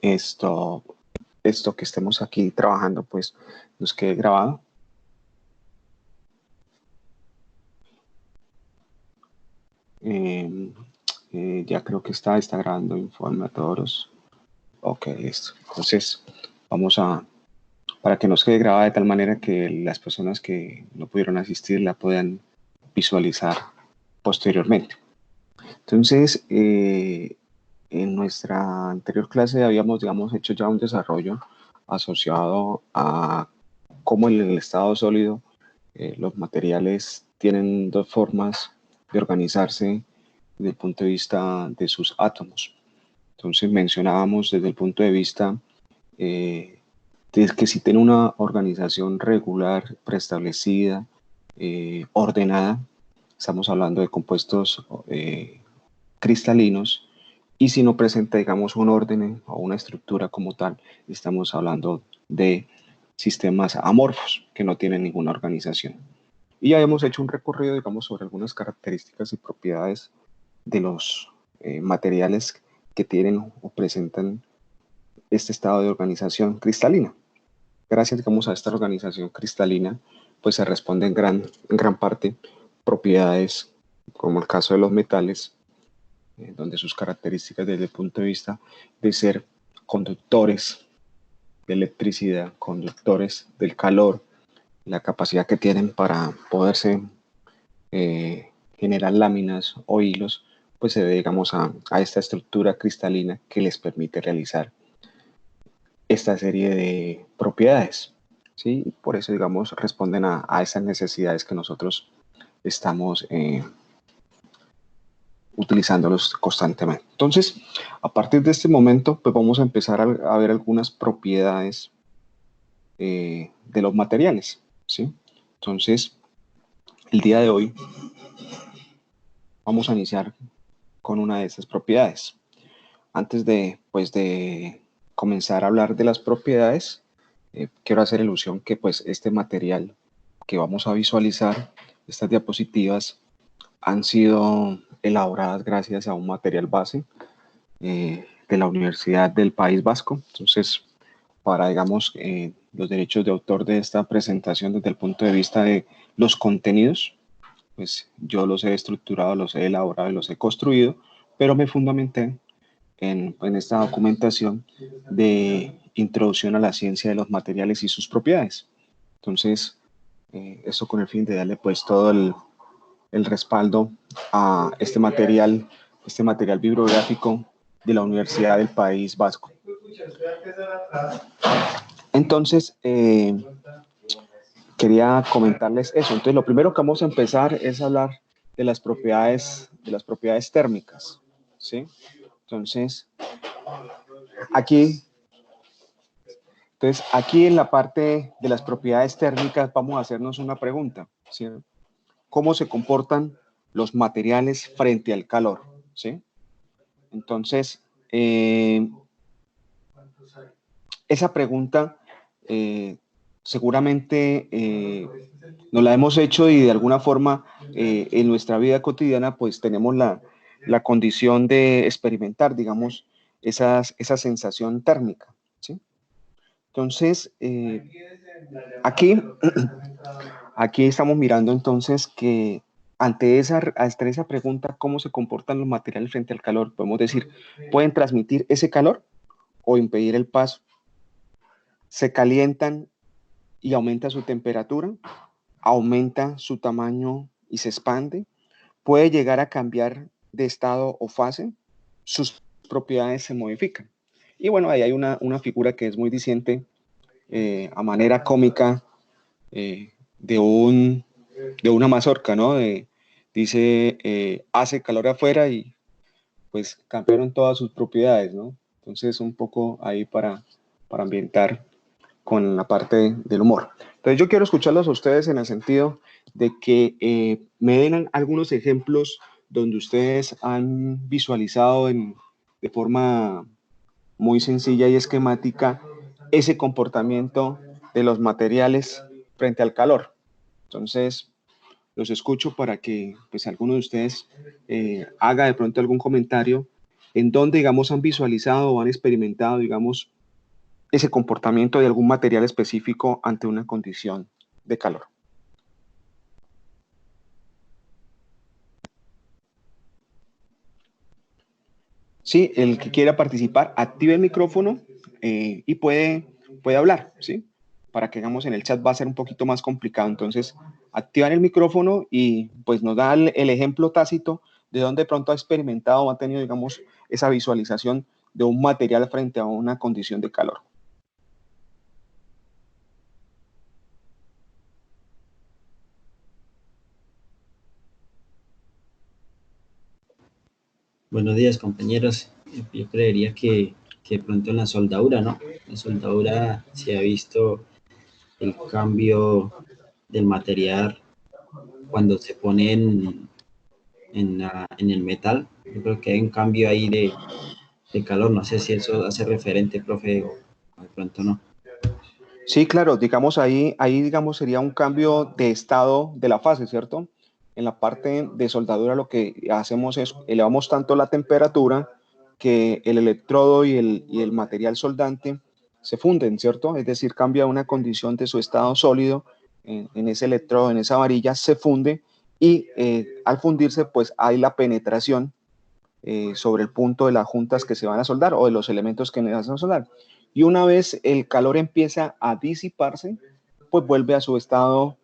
esto, esto que estemos aquí trabajando, pues nos quede grabado. Eh, ya creo que está grabando informe a todos. Ok, listo. Entonces, vamos a, para que nos quede grabada de tal manera que las personas que no pudieron asistir la puedan visualizar posteriormente. Entonces, en nuestra anterior clase habíamos, digamos, hecho ya un desarrollo asociado a cómo en el estado sólido los materiales tienen dos formas de organizarse desde el punto de vista de sus átomos. Entonces mencionábamos desde el punto de vista de que si tiene una organización regular, preestablecida, ordenada, estamos hablando de compuestos cristalinos, y si no presenta, digamos, un orden o una estructura como tal, estamos hablando de sistemas amorfos que no tienen ninguna organización. Y ya hemos hecho un recorrido, digamos, sobre algunas características y propiedades de los materiales que tienen o presentan este estado de organización cristalina. Gracias, digamos, a esta organización cristalina, pues se responden en gran parte propiedades, como el caso de los metales, donde sus características desde el punto de vista de ser conductores de electricidad, conductores del calor, la capacidad que tienen para poderse generar láminas o hilos, pues se debe, digamos, a esta estructura cristalina que les permite realizar esta serie de propiedades. ¿Sí? Y por eso, digamos, responden a esas necesidades que nosotros estamos utilizándolos constantemente. Entonces, a partir de este momento, pues vamos a empezar a ver algunas propiedades de los materiales, ¿sí? Entonces, el día de hoy vamos a iniciar con una de estas propiedades. Antes de, pues, de comenzar a hablar de las propiedades, quiero hacer ilusión que pues este material que vamos a visualizar, estas diapositivas, han sido elaboradas gracias a un material base de la Universidad del País Vasco. Entonces, para, digamos, los derechos de autor de esta presentación desde el punto de vista de los contenidos, pues yo los he estructurado, los he elaborado y los he construido, pero me fundamenté en esta documentación de introducción a la ciencia de los materiales y sus propiedades. Entonces, eso con el fin de darle pues todo el respaldo a este material bibliográfico de la Universidad del País Vasco. Entonces, quería comentarles eso. Entonces, lo primero que vamos a empezar es hablar de las propiedades térmicas, ¿sí? Entonces, aquí, aquí en la parte de las propiedades térmicas vamos a hacernos una pregunta, ¿sí? ¿Cómo se comportan los materiales frente al calor? ¿Sí? Entonces, esa pregunta seguramente nos la hemos hecho y de alguna forma en nuestra vida cotidiana pues tenemos la condición de experimentar, digamos, esa sensación térmica. ¿Sí? Entonces, aquí estamos mirando entonces que ante esa pregunta, ¿cómo se comportan los materiales frente al calor? Podemos decir, ¿pueden transmitir ese calor o impedir el paso? ¿Se calientan y aumenta su temperatura? ¿Aumenta su tamaño y se expande? ¿Puede llegar a cambiar de estado o fase? Sus propiedades se modifican. Y bueno, ahí hay una figura que es muy diciente a manera cómica de una mazorca, ¿no? Dice, hace calor afuera y pues cambiaron todas sus propiedades, ¿no? Entonces un poco ahí para ambientar con la parte del humor. Entonces yo quiero escucharlos a ustedes en el sentido de que me den algunos ejemplos donde ustedes han visualizado de forma muy sencilla y esquemática ese comportamiento de los materiales frente al calor. Entonces, los escucho para que pues alguno de ustedes haga de pronto algún comentario en dónde, digamos, han visualizado o han experimentado, digamos, ese comportamiento de algún material específico ante una condición de calor. Sí, el que quiera participar, active el micrófono y puede hablar, ¿sí? Para que hagamos en el chat va a ser un poquito más complicado. Entonces, activar el micrófono y pues nos da el ejemplo tácito de donde de pronto ha experimentado o ha tenido, digamos, esa visualización de un material frente a una condición de calor. Buenos días, compañeros. Yo creería que de pronto en la soldadura, ¿no? La soldadura se ha visto el cambio del material cuando se pone en el metal. Yo creo que hay un cambio ahí de calor. No sé si eso hace referente, profe, o de pronto no. Sí, claro, digamos ahí digamos sería un cambio de estado de la fase, ¿cierto? En la parte de soldadura lo que hacemos es elevamos tanto la temperatura que el electrodo y el material soldante se funden, ¿cierto? Es decir, cambia una condición de su estado sólido en ese electrodo, en esa varilla, se funde y al fundirse pues hay la penetración sobre el punto de las juntas que se van a soldar o de los elementos que necesitan soldar. Y una vez el calor empieza a disiparse, pues vuelve a su estado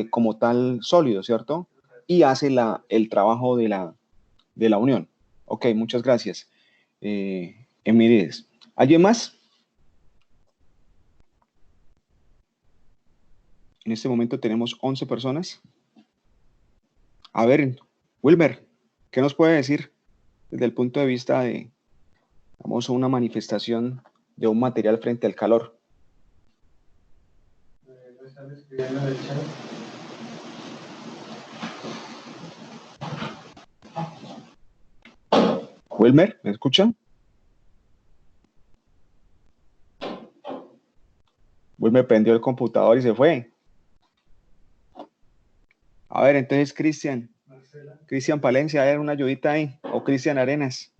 como tal sólido, ¿cierto? Y hace el trabajo de la unión. Ok, muchas gracias. Emirides. ¿Alguien más? En este momento tenemos 11 personas. A ver, Wilmer, ¿qué nos puede decir desde el punto de vista de, vamos, una manifestación de un material frente al calor? Wilmer, ¿me escuchan? Wilmer prendió el computador y se fue. A ver, entonces Cristian Palencia, a ver, una ayudita ahí, o Cristian Arenas.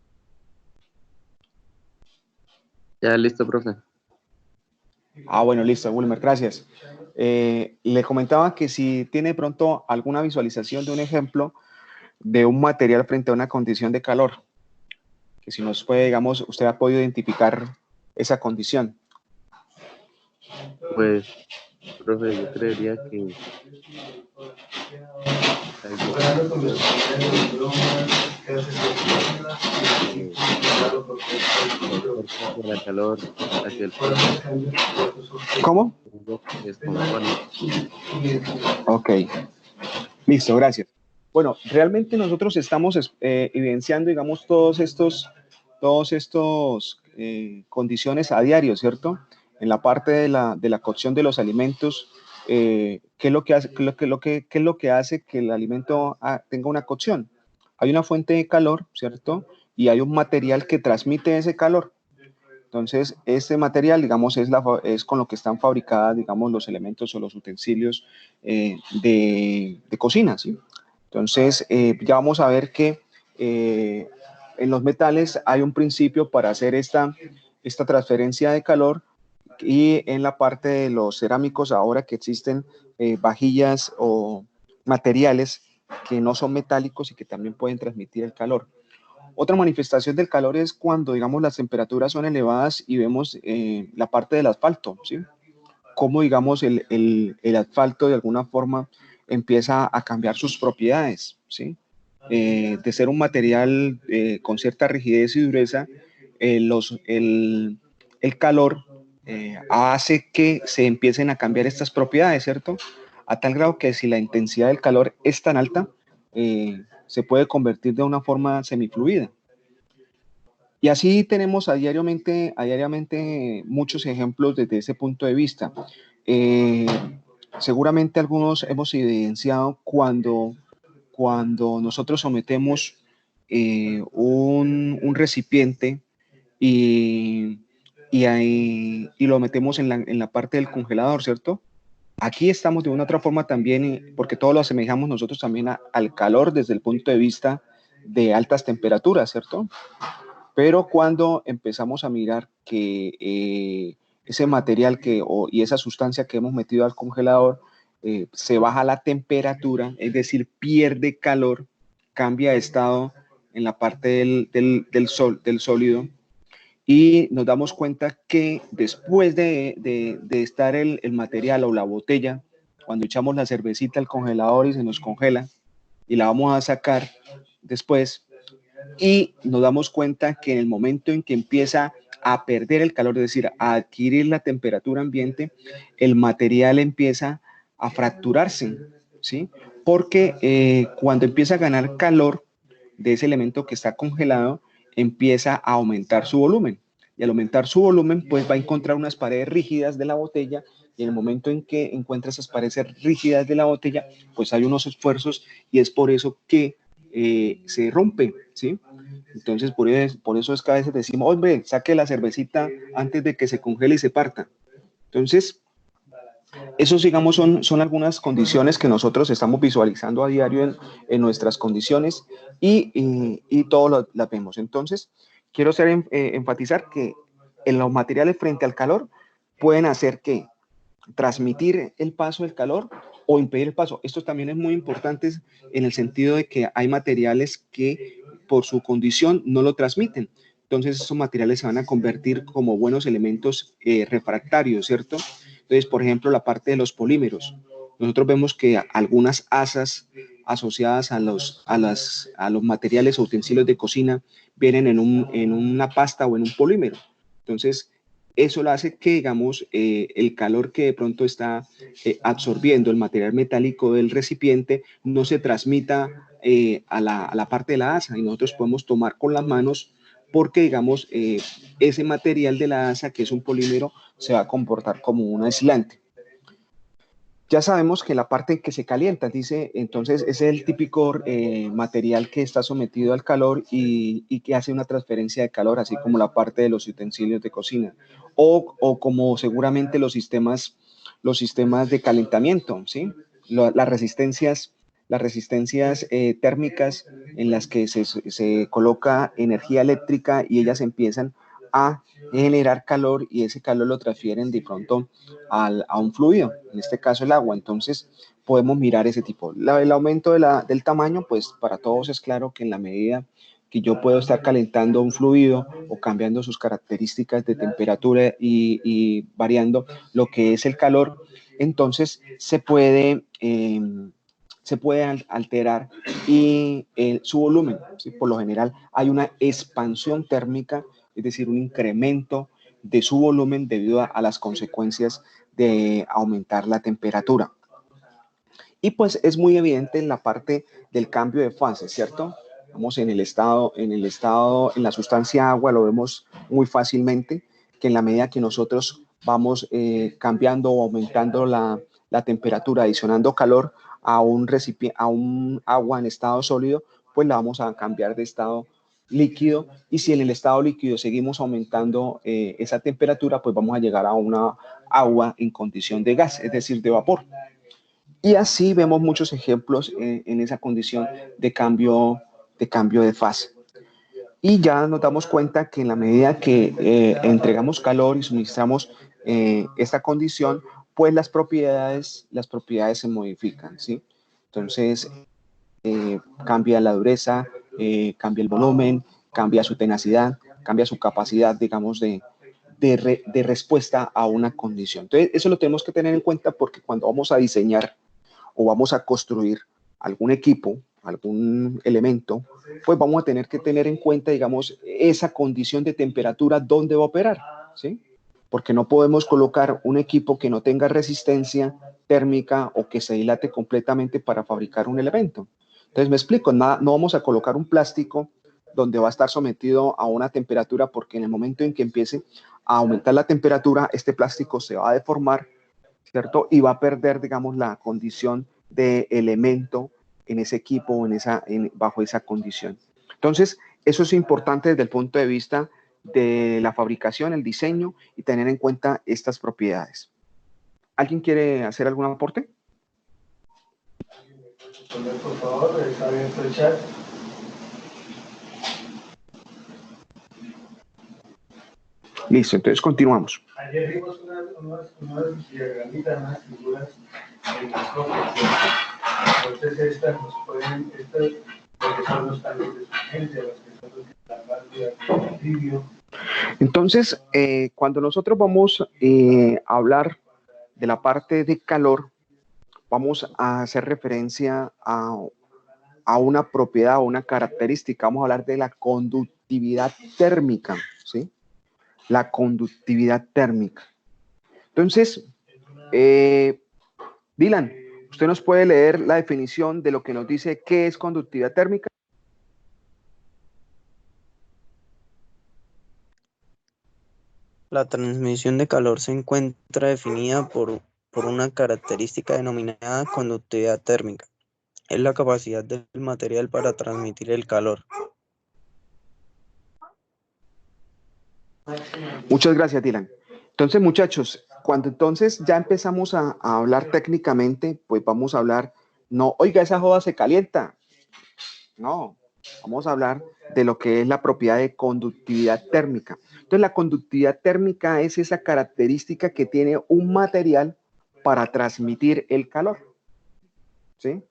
Ya, listo, profe. Ah, bueno, listo, Wilmer, gracias. Le comentaba que si tiene pronto alguna visualización de un ejemplo de un material frente a una condición de calor, que si nos puede, digamos, usted ha podido identificar esa condición. Pues, profe, yo creería que algo parecido de fuerza hacia la calor, hacia el frío, ¿Cómo? se descompone. Ok, listo, gracias. Bueno, realmente nosotros estamos evidenciando, digamos, todos estos condiciones a diario, ¿cierto? En la parte de la cocción de los alimentos, ¿qué es lo que hace, qué es lo que hace que el alimento tenga una cocción? Hay una fuente de calor, ¿cierto? Y hay un material que transmite ese calor. Entonces, este material, digamos, es con lo que están fabricadas, digamos, los elementos o los utensilios de cocina, ¿sí? Entonces, ya vamos a ver que en los metales hay un principio para hacer esta transferencia de calor y en la parte de los cerámicos, ahora que existen vajillas o materiales que no son metálicos y que también pueden transmitir el calor. Otra manifestación del calor es cuando, digamos, las temperaturas son elevadas y vemos la parte del asfalto, ¿sí? Cómo, digamos, el asfalto de alguna forma empieza a cambiar sus propiedades, ¿sí? De ser un material con cierta rigidez y dureza, el calor hace que se empiecen a cambiar estas propiedades, ¿cierto? A tal grado que si la intensidad del calor es tan alta, se puede convertir de una forma semifluida. Y así tenemos diariamente muchos ejemplos desde ese punto de vista. Eh, Seguramente algunos hemos evidenciado cuando nosotros sometemos un recipiente y, y lo metemos en la parte del congelador, ¿cierto? Aquí estamos de una otra forma también, porque todo lo asemejamos nosotros también al calor desde el punto de vista de altas temperaturas, ¿cierto? Pero cuando empezamos a mirar que ese material y esa sustancia que hemos metido al congelador se baja la temperatura, es decir, pierde calor, cambia de estado en la parte del sólido, y nos damos cuenta que después de estar el material o la botella, cuando echamos la cervecita al congelador y se nos congela y la vamos a sacar después, y nos damos cuenta que en el momento en que empieza a perder el calor, es decir, a adquirir la temperatura ambiente, el material empieza a fracturarse, ¿sí? Porque cuando empieza a ganar calor de ese elemento que está congelado, empieza a aumentar su volumen. Y al aumentar su volumen, pues va a encontrar unas paredes rígidas de la botella, y en el momento en que encuentra esas paredes rígidas de la botella, pues hay unos esfuerzos, y es por eso que se rompe, ¿sí? Entonces, por eso es que a veces decimos, hombre, saque la cervecita antes de que se congele y se parta. Entonces, esos, digamos, son algunas condiciones que nosotros estamos visualizando a diario en nuestras condiciones, y todo las vemos. Entonces, quiero enfatizar que en los materiales frente al calor pueden hacer que transmitir el paso del calor o impedir el paso. Esto también es muy importante en el sentido de que hay materiales que por su condición no lo transmiten. Entonces, estos materiales se van a convertir como buenos elementos refractarios, ¿cierto? Entonces, por ejemplo, la parte de los polímeros. Nosotros vemos que algunas asas asociadas a los materiales o utensilios de cocina vienen en una pasta o en un polímero. Entonces, eso lo hace que, digamos, el calor que de pronto está absorbiendo el material metálico del recipiente no se transmita a la parte de la asa, y nosotros podemos tomar con las manos porque, digamos, ese material de la asa, que es un polímero, se va a comportar como un aislante. Ya sabemos que la parte en que se calienta, dice, entonces es el típico material que está sometido al calor y que hace una transferencia de calor, así como la parte de los utensilios de cocina, o como seguramente los sistemas de calentamiento, ¿sí? Las resistencias térmicas en las que se coloca energía eléctrica y ellas empiezan a generar calor, y ese calor lo transfieren de pronto a un fluido, en este caso el agua. Entonces podemos mirar ese tipo. El aumento del tamaño, pues para todos es claro que en la medida que yo puedo estar calentando un fluido o cambiando sus características de temperatura y variando lo que es el calor, entonces se puede alterar su volumen, ¿sí? Por lo general hay una expansión térmica, es decir, un incremento de su volumen debido a las consecuencias de aumentar la temperatura. Y pues es muy evidente en la parte del cambio de fase, ¿cierto? Vamos en la sustancia agua, lo vemos muy fácilmente, que en la medida que nosotros vamos cambiando o aumentando la temperatura, adicionando calor a un agua en estado sólido, pues la vamos a cambiar de estado líquido, y si en el estado líquido seguimos aumentando esa temperatura, pues vamos a llegar a una agua en condición de gas, es decir, de vapor. Y así vemos muchos ejemplos en esa condición de cambio de fase. Y ya nos damos cuenta que en la medida que entregamos calor y suministramos esta condición, pues las propiedades se modifican, ¿sí? Entonces, cambia la dureza, cambia el volumen, cambia su tenacidad, cambia su capacidad, digamos, de respuesta a una condición. Entonces, eso lo tenemos que tener en cuenta, porque cuando vamos a diseñar o vamos a construir algún equipo, algún elemento, pues vamos a tener que tener en cuenta, digamos, esa condición de temperatura donde va a operar, ¿sí? Porque no podemos colocar un equipo que no tenga resistencia térmica o que se dilate completamente para fabricar un elemento. Entonces, me explico, no vamos a colocar un plástico donde va a estar sometido a una temperatura, porque en el momento en que empiece a aumentar la temperatura, este plástico se va a deformar, ¿cierto? Y va a perder, digamos, la condición de elemento en ese equipo, bajo esa condición. Entonces, eso es importante desde el punto de vista de la fabricación, el diseño, y tener en cuenta estas propiedades. ¿Alguien quiere hacer algún aporte? Por favor, está abierto el chat. Listo, entonces continuamos. Ayer vimos unas diagramitas, unas figuras en microscopio. Entonces estas nos pueden, estas porque son los cambios de frecuencia, los que son los que están rápidos, el tibio. Entonces, cuando nosotros vamos a hablar de la parte de calor, vamos a hacer referencia a una propiedad o una característica. Vamos a hablar de la conductividad térmica, ¿sí? La conductividad térmica. Entonces, Dylan, ¿usted nos puede leer la definición de lo que nos dice qué es conductividad térmica? La transmisión de calor se encuentra definida por una característica denominada conductividad térmica. Es la capacidad del material para transmitir el calor. Muchas gracias, Dylan. Entonces, muchachos, cuando entonces ya empezamos a hablar técnicamente, pues vamos a hablar, no, oiga, esa joda se calienta. No, vamos a hablar de lo que es la propiedad de conductividad térmica. Entonces, la conductividad térmica es esa característica que tiene un material para transmitir el calor. ¿Sí?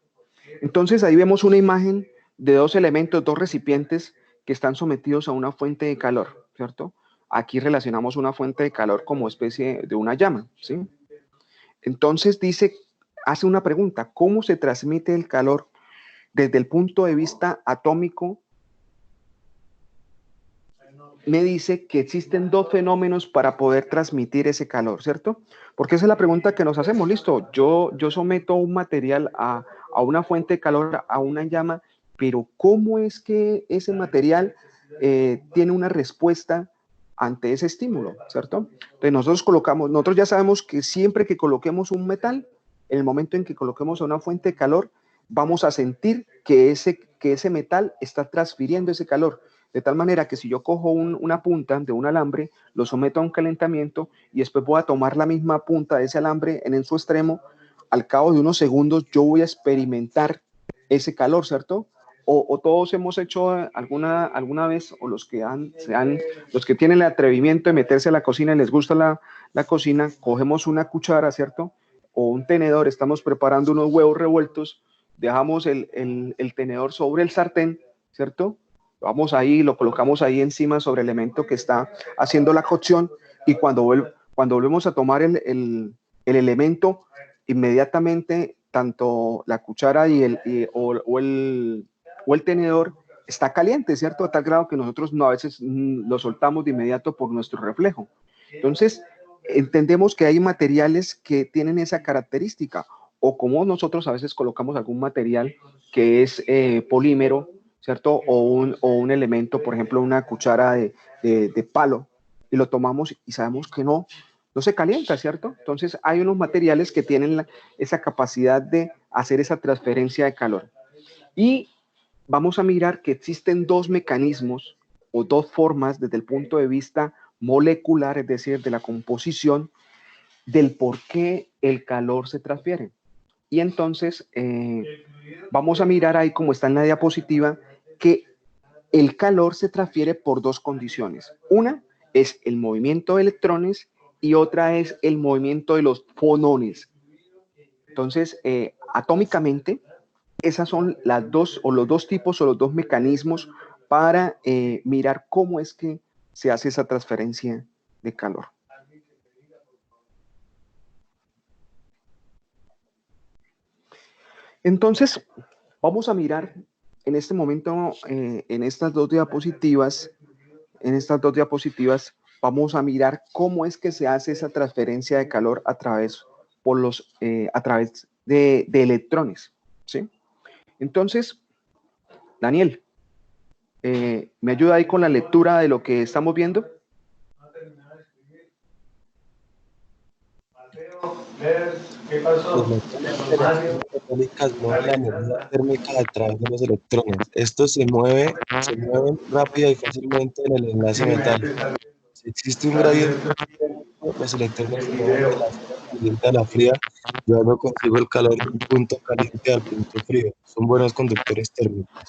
Entonces, ahí vemos una imagen de dos elementos, dos recipientes que están sometidos a una fuente de calor, ¿cierto? Aquí relacionamos una fuente de calor como especie de una llama, ¿sí? Entonces dice, hace una pregunta, ¿cómo se transmite el calor desde el punto de vista atómico? Me dice que existen dos fenómenos para poder transmitir ese calor, ¿cierto? Porque esa es la pregunta que nos hacemos, listo, yo someto un material a una fuente de calor, a una llama, pero ¿cómo es que ese material tiene una respuesta ante ese estímulo, ¿cierto? Entonces nosotros ya sabemos que siempre que coloquemos un metal, en el momento en que coloquemos a una fuente de calor, vamos a sentir que ese metal está transfiriendo ese calor. De tal manera que si yo cojo una punta de un alambre, lo someto a un calentamiento y después voy a tomar la misma punta de ese alambre en su extremo, al cabo de unos segundos yo voy a experimentar ese calor, ¿cierto? O todos hemos hecho alguna vez, o los que tienen el atrevimiento de meterse a la cocina y les gusta la cocina, cogemos una cuchara, ¿cierto? O un tenedor, estamos preparando unos huevos revueltos, dejamos el tenedor sobre el sartén, ¿cierto? Vamos ahí, lo colocamos ahí encima sobre el elemento que está haciendo la cocción y cuando volvemos a tomar el elemento, inmediatamente tanto la cuchara o el tenedor está caliente, ¿cierto? A tal grado que nosotros a veces lo soltamos de inmediato por nuestro reflejo. Entonces, entendemos que hay materiales que tienen esa característica o como nosotros a veces colocamos algún material que es polímero, ¿cierto? O un elemento, por ejemplo, una cuchara de palo, y lo tomamos y sabemos que no se calienta, ¿cierto? Entonces hay unos materiales que tienen esa capacidad de hacer esa transferencia de calor. Y vamos a mirar que existen dos mecanismos o dos formas desde el punto de vista molecular, es decir, de la composición, del por qué el calor se transfiere. Y entonces vamos a mirar ahí, como está en la diapositiva, que el calor se transfiere por dos condiciones. Una es el movimiento de electrones y otra es el movimiento de los fonones. Entonces, atómicamente, esas son las dos, o los dos tipos o los dos mecanismos para mirar cómo es que se hace esa transferencia de calor. Entonces, vamos a mirar en este momento, en estas dos diapositivas, vamos a mirar cómo es que se hace esa transferencia de calor a través de electrones, ¿sí? Entonces, Daniel, ¿me ayuda ahí con la lectura de lo que estamos viendo? ¿Qué pasó? Las católicas mueven la energía térmica a través de los electrones. Estos se mueven rápida y fácilmente en el enlace metálico. Si existe un gradiente térmico, los electrones se mueven de la zona caliente a la fría, llevando consigo el calor del punto caliente al punto frío. Son buenos conductores térmicos.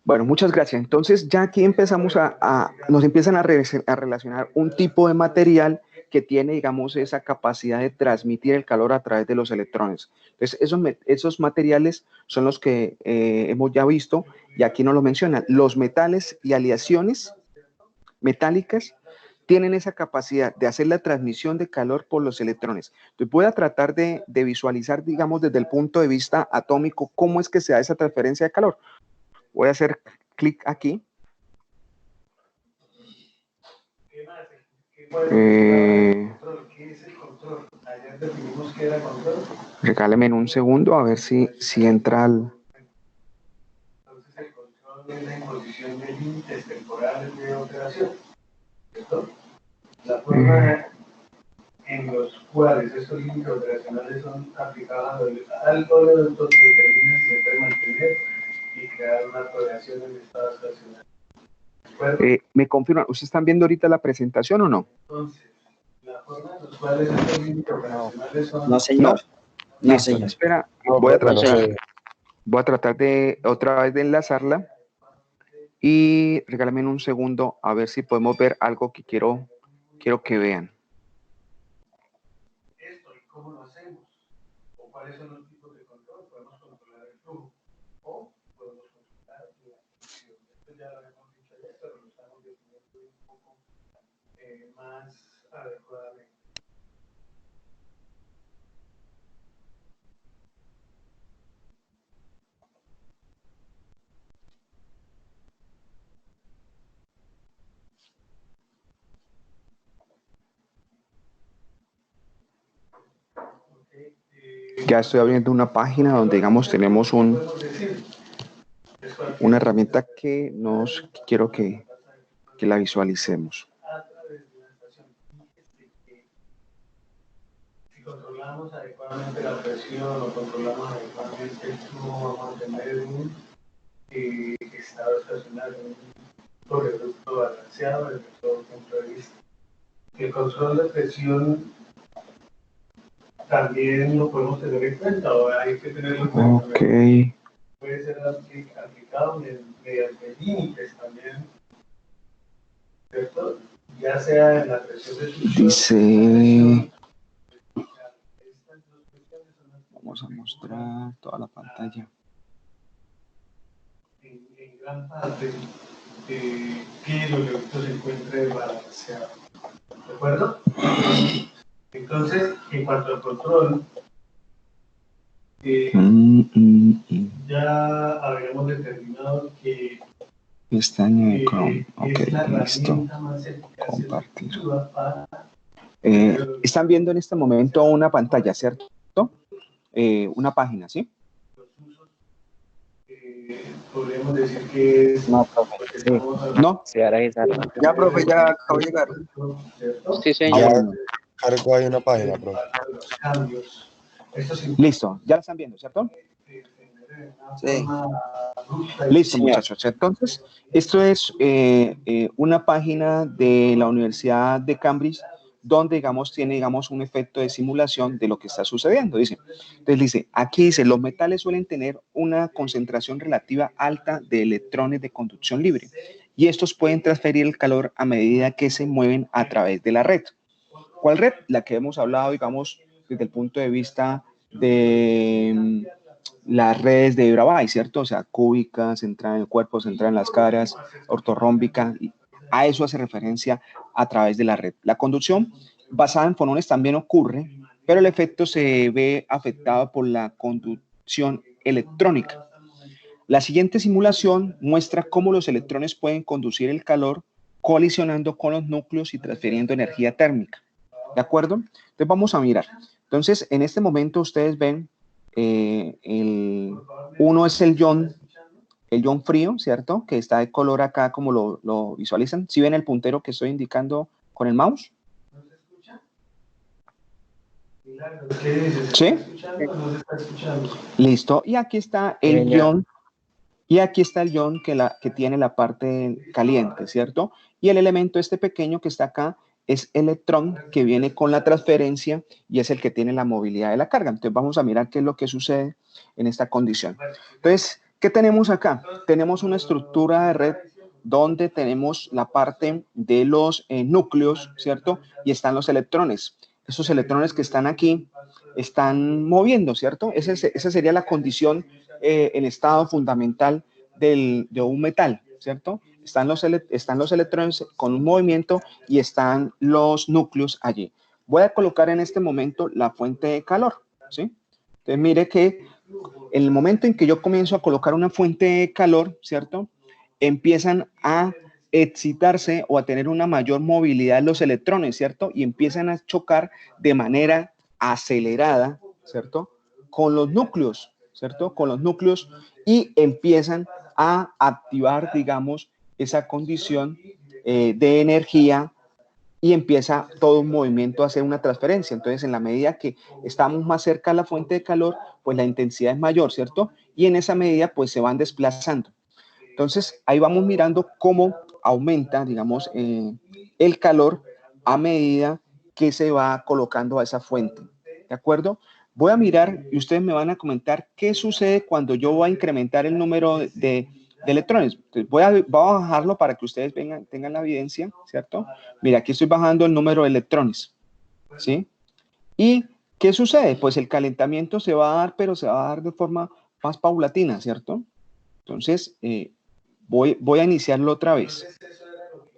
Bueno, muchas gracias. Entonces, ya aquí empezamos nos empiezan a relacionar un tipo de material que tiene, digamos, esa capacidad de transmitir el calor a través de los electrones. Entonces, esos materiales son los que hemos ya visto, y aquí nos lo mencionan. Los metales y aleaciones metálicas tienen esa capacidad de hacer la transmisión de calor por los electrones. Entonces, voy a tratar de visualizar, digamos, desde el punto de vista atómico, cómo es que se da esa transferencia de calor. Voy a hacer clic aquí. Regálenme un segundo a ver si entra al... Entonces el control es la imposición de límites temporales de operación, ¿cierto? La forma en los cuales estos límites operacionales son aplicados al producto determina si se puede mantener y crear una toleración en estado estacionario. ¿Me confirman? ¿Ustedes están viendo ahorita la presentación o no? Entonces, la forma en los cuales estos límites operacionales son... No, señor. No, No, señor. espera, No, voy a profe, no tratar, se ve. voy a tratar de otra vez de enlazarla y regálame un segundo a ver si podemos ver algo que quiero que vean. Esto y cómo lo hacemos, o cuáles son los tipos de control. Podemos controlar el flujo o podemos controlar la función. Esto ya lo hemos dicho ayer, pero lo estamos definiendo un poco más adecuadamente. Ya estoy abriendo una página donde, digamos, tenemos una herramienta que quiero que la visualicemos. Si controlamos adecuadamente la presión o controlamos adecuadamente el flujo, vamos a tener un estado estacionario, un oleoducto balanceado desde todo punto de vista. El control de presión también lo podemos tener en cuenta, o hay que tenerlo en cuenta. Ok. Puede ser aplicado mediante límites también, ¿cierto? Ya sea en la presión de succión. Dice... Vamos a mostrar toda la pantalla. En gran parte que el oleoducto se encuentre balanceado. ¿De acuerdo? Entonces, en cuanto al control, ya habíamos determinado que Pestaña de Chrome. Ok, es la listo. herramienta más eficaz Compartir. para Están viendo en este momento una pantalla, ¿cierto? Una página, ¿sí? los usos. Podríamos decir que es... No, profe. Sí, ¿No? sí, ahora es algo. Ya, profe, ya acabo de llegar. Sí, Ah, señor. bueno. Cargo hay una página, profe. Los cambios. Esto Listo, ya la están viendo, ¿cierto? Sí. Listo, Señor. muchachos. Entonces, esto es una página de la Universidad de Cambridge donde, digamos, tiene, digamos, un efecto de simulación de lo que está sucediendo. Dice, entonces dice, aquí dice, los metales suelen tener una concentración relativa alta de electrones de conducción libre y estos pueden transferir el calor a medida que se mueven a través de la red. ¿Cuál red? La que hemos hablado, digamos, desde el punto de vista de las redes de Bravais, ¿cierto? O sea, cúbica, centrada en el cuerpo, centrada en las caras, ortorrómbica. A eso hace referencia a través de la red. La conducción basada en fonones también ocurre, pero el efecto se ve afectado por la conducción electrónica. La siguiente simulación muestra cómo los electrones pueden conducir el calor colisionando con los núcleos y transfiriendo energía térmica. ¿De acuerdo? Entonces vamos a mirar. Entonces, en este momento ustedes ven, uno es el ion frío, ¿cierto? Que está de color acá, como lo visualizan. ¿Sí ven el puntero que estoy indicando con el mouse? ¿Sí? Listo. Y aquí está el ion. Y aquí está el ion que tiene la parte caliente, ¿cierto? Y el elemento este pequeño que está acá es electrón que viene con la transferencia y es el que tiene la movilidad de la carga. Entonces vamos a mirar qué es lo que sucede en esta condición. Entonces, ¿Qué tenemos acá? Tenemos una estructura de red donde tenemos la parte de los núcleos, ¿cierto? Y están los electrones. Esos electrones que están aquí están moviendo, ¿cierto? Esa sería la condición en estado fundamental de un metal, ¿cierto? Están los electrones con un movimiento y están los núcleos allí. Voy a colocar en este momento la fuente de calor, ¿sí? Entonces, mire que en el momento en que yo comienzo a colocar una fuente de calor, ¿cierto? Empiezan a excitarse o a tener una mayor movilidad los electrones, ¿cierto? Y empiezan a chocar de manera acelerada, ¿cierto? Con los núcleos, ¿cierto? Con los núcleos y empiezan a activar, digamos, esa condición de energía y empieza todo un movimiento a hacer una transferencia. Entonces, en la medida que estamos más cerca a la fuente de calor, pues la intensidad es mayor, ¿cierto? Y en esa medida, pues se van desplazando. Entonces, ahí vamos mirando cómo aumenta, digamos, el calor a medida que se va colocando a esa fuente. ¿De acuerdo? Voy a mirar y ustedes me van a comentar qué sucede cuando yo voy a incrementar el número de electrones. Entonces voy a bajarlo para que ustedes tengan la evidencia, ¿cierto? Mira, aquí estoy bajando el número de electrones, ¿sí? ¿Y qué sucede? Pues el calentamiento se va a dar, pero se va a dar de forma más paulatina, ¿cierto? Entonces, voy a iniciarlo otra vez.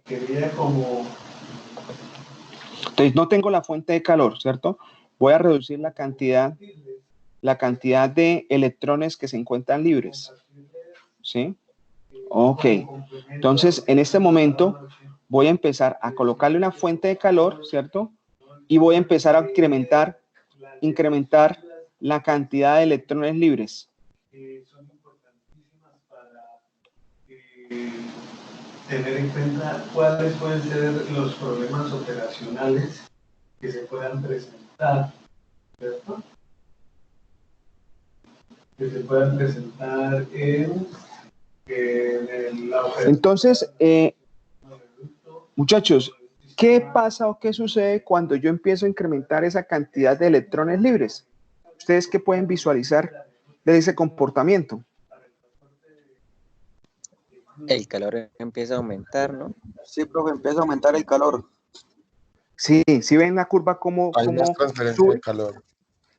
Quería como Entonces, no tengo la fuente de calor, ¿cierto? Voy a reducir la cantidad de electrones que se encuentran libres, ¿sí? Ok. Entonces, en este momento, voy a empezar a colocarle una fuente de calor, ¿cierto? Y voy a empezar a incrementar la cantidad de electrones libres. son importantísimas para tener en cuenta cuáles pueden ser los problemas operacionales que se puedan presentar, ¿cierto? Que se puedan presentar en la operación. Entonces, muchachos, ¿qué pasa o qué sucede cuando yo empiezo a incrementar esa cantidad de electrones libres? ¿Ustedes qué pueden visualizar de ese comportamiento? El calor empieza a aumentar, ¿no? Sí, profe, empieza a aumentar el calor. Sí, sí ven la curva como Hay más transferencia sube. de calor.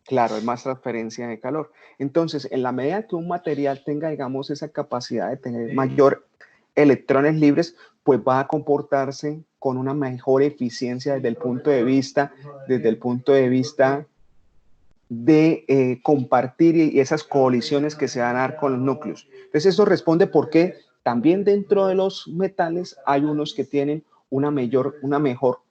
Claro, hay más transferencia de calor. Entonces, en la medida que un material tenga, digamos, esa capacidad de tener mayor electrones libres, pues va a comportarse con una mejor eficiencia desde el punto de vista de compartir y esas colisiones que se van a dar con los núcleos. Entonces, eso responde porque también dentro de los metales hay unos que tienen una mejor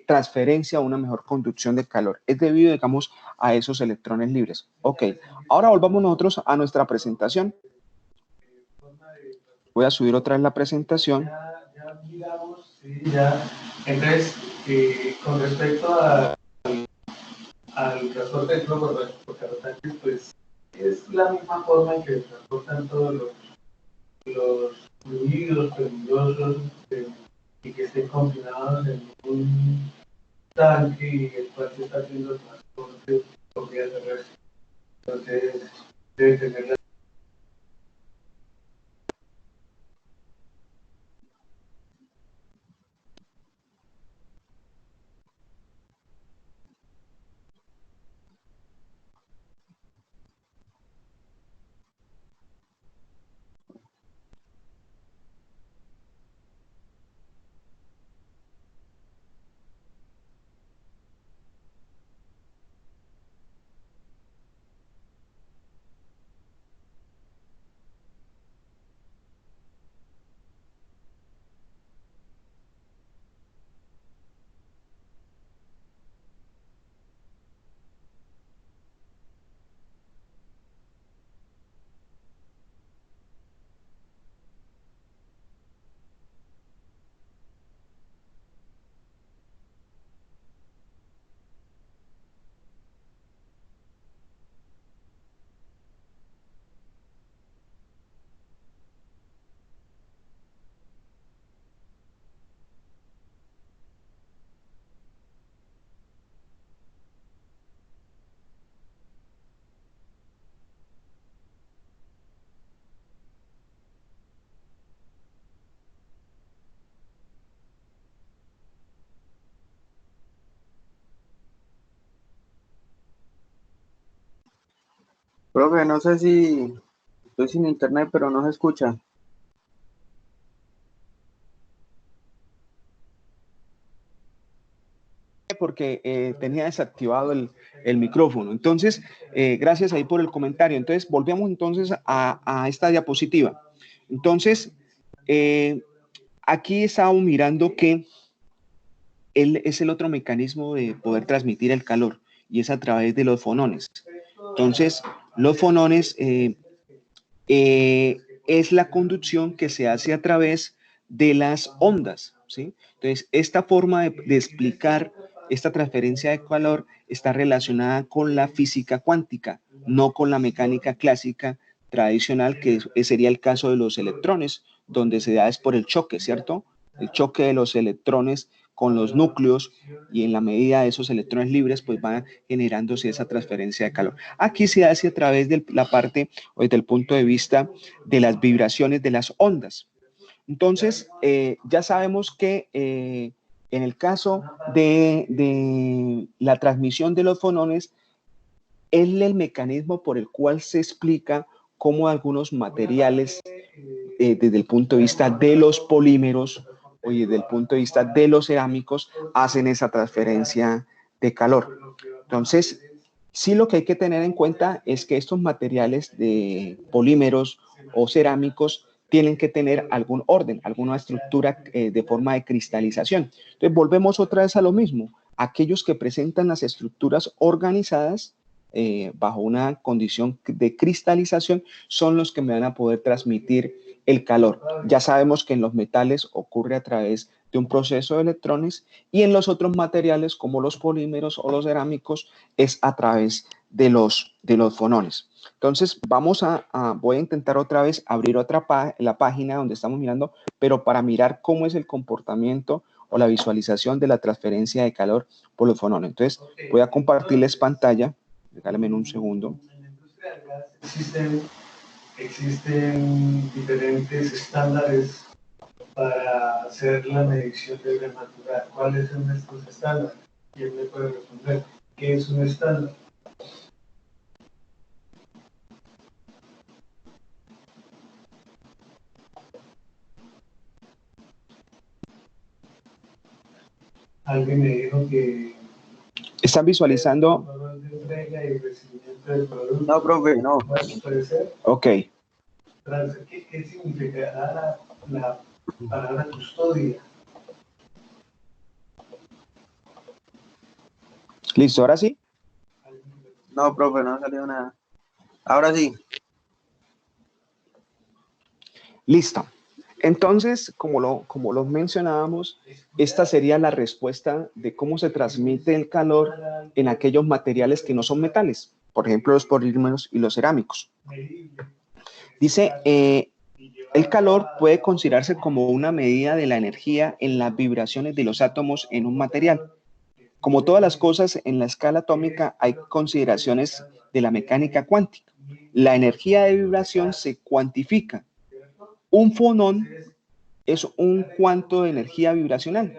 transferencia, una mejor conducción de calor. Es debido, digamos, a esos electrones libres. Ok, ahora volvamos nosotros a nuestra presentación. Voy a subir otra vez la presentación. Ya miramos, sí, ya. Entonces, con respecto al transporte de flujo por carotanques, pues es la misma forma en que transportan todos los fluidos peligrosos y que estén confinados en un tanque y el cual se está haciendo transporte por vía terrestre. Entonces, debe tener la Profe, no sé si estoy sin internet, pero no se escucha. Porque tenía desactivado el micrófono. Entonces, gracias ahí por el comentario. Entonces, volvemos entonces a esta diapositiva. Entonces, aquí estábamos mirando que él es el otro mecanismo de poder transmitir el calor y es a través de los fonones. Entonces, los fonones es la conducción que se hace a través de las ondas, ¿sí? Entonces, esta forma de explicar esta transferencia de calor está relacionada con la física cuántica, no con la mecánica clásica tradicional, que sería el caso de los electrones, donde se da es por el choque, ¿cierto? El choque de los electrones con los núcleos y en la medida de esos electrones libres, pues va generándose esa transferencia de calor. Aquí se hace a través de la parte o desde el punto de vista de las vibraciones de las ondas. Entonces, ya sabemos que en el caso de la transmisión de los fonones, es el mecanismo por el cual se explica cómo algunos materiales, desde el punto de vista de los polímeros o desde el punto de vista de los cerámicos, hacen esa transferencia de calor. Entonces, sí, lo que hay que tener en cuenta es que estos materiales de polímeros o cerámicos tienen que tener algún orden, alguna estructura de forma de cristalización. Entonces, volvemos otra vez a lo mismo. Aquellos que presentan las estructuras organizadas bajo una condición de cristalización son los que me van a poder transmitir el calor. Ya sabemos que en los metales ocurre a través de un proceso de electrones y en los otros materiales como los polímeros o los cerámicos es a través de los fonones. Entonces voy a intentar otra vez abrir la página donde estamos mirando, pero para mirar cómo es el comportamiento o la visualización de la transferencia de calor por los fonones. Entonces voy a compartirles pantalla. Regálame un segundo. En la industria del gas existen diferentes estándares para hacer la medición del gas natural. ¿Cuáles son estos estándares? ¿Quién me puede responder? ¿Qué es un estándar? Alguien me dijo que ¿Están visualizando? No, profe, no. ¿Puede ser? Ok. ¿Qué significará la palabra custodia? ¿Listo? ¿Ahora sí? No, profe, no ha salido nada. Ahora sí. Listo. Entonces, como lo mencionábamos, esta sería la respuesta de cómo se transmite el calor en aquellos materiales que no son metales, por ejemplo, los polímeros y los cerámicos. Dice, el calor puede considerarse como una medida de la energía en las vibraciones de los átomos en un material. Como todas las cosas en la escala atómica, hay consideraciones de la mecánica cuántica. La energía de vibración se cuantifica. Un fonón es un cuanto de energía vibracional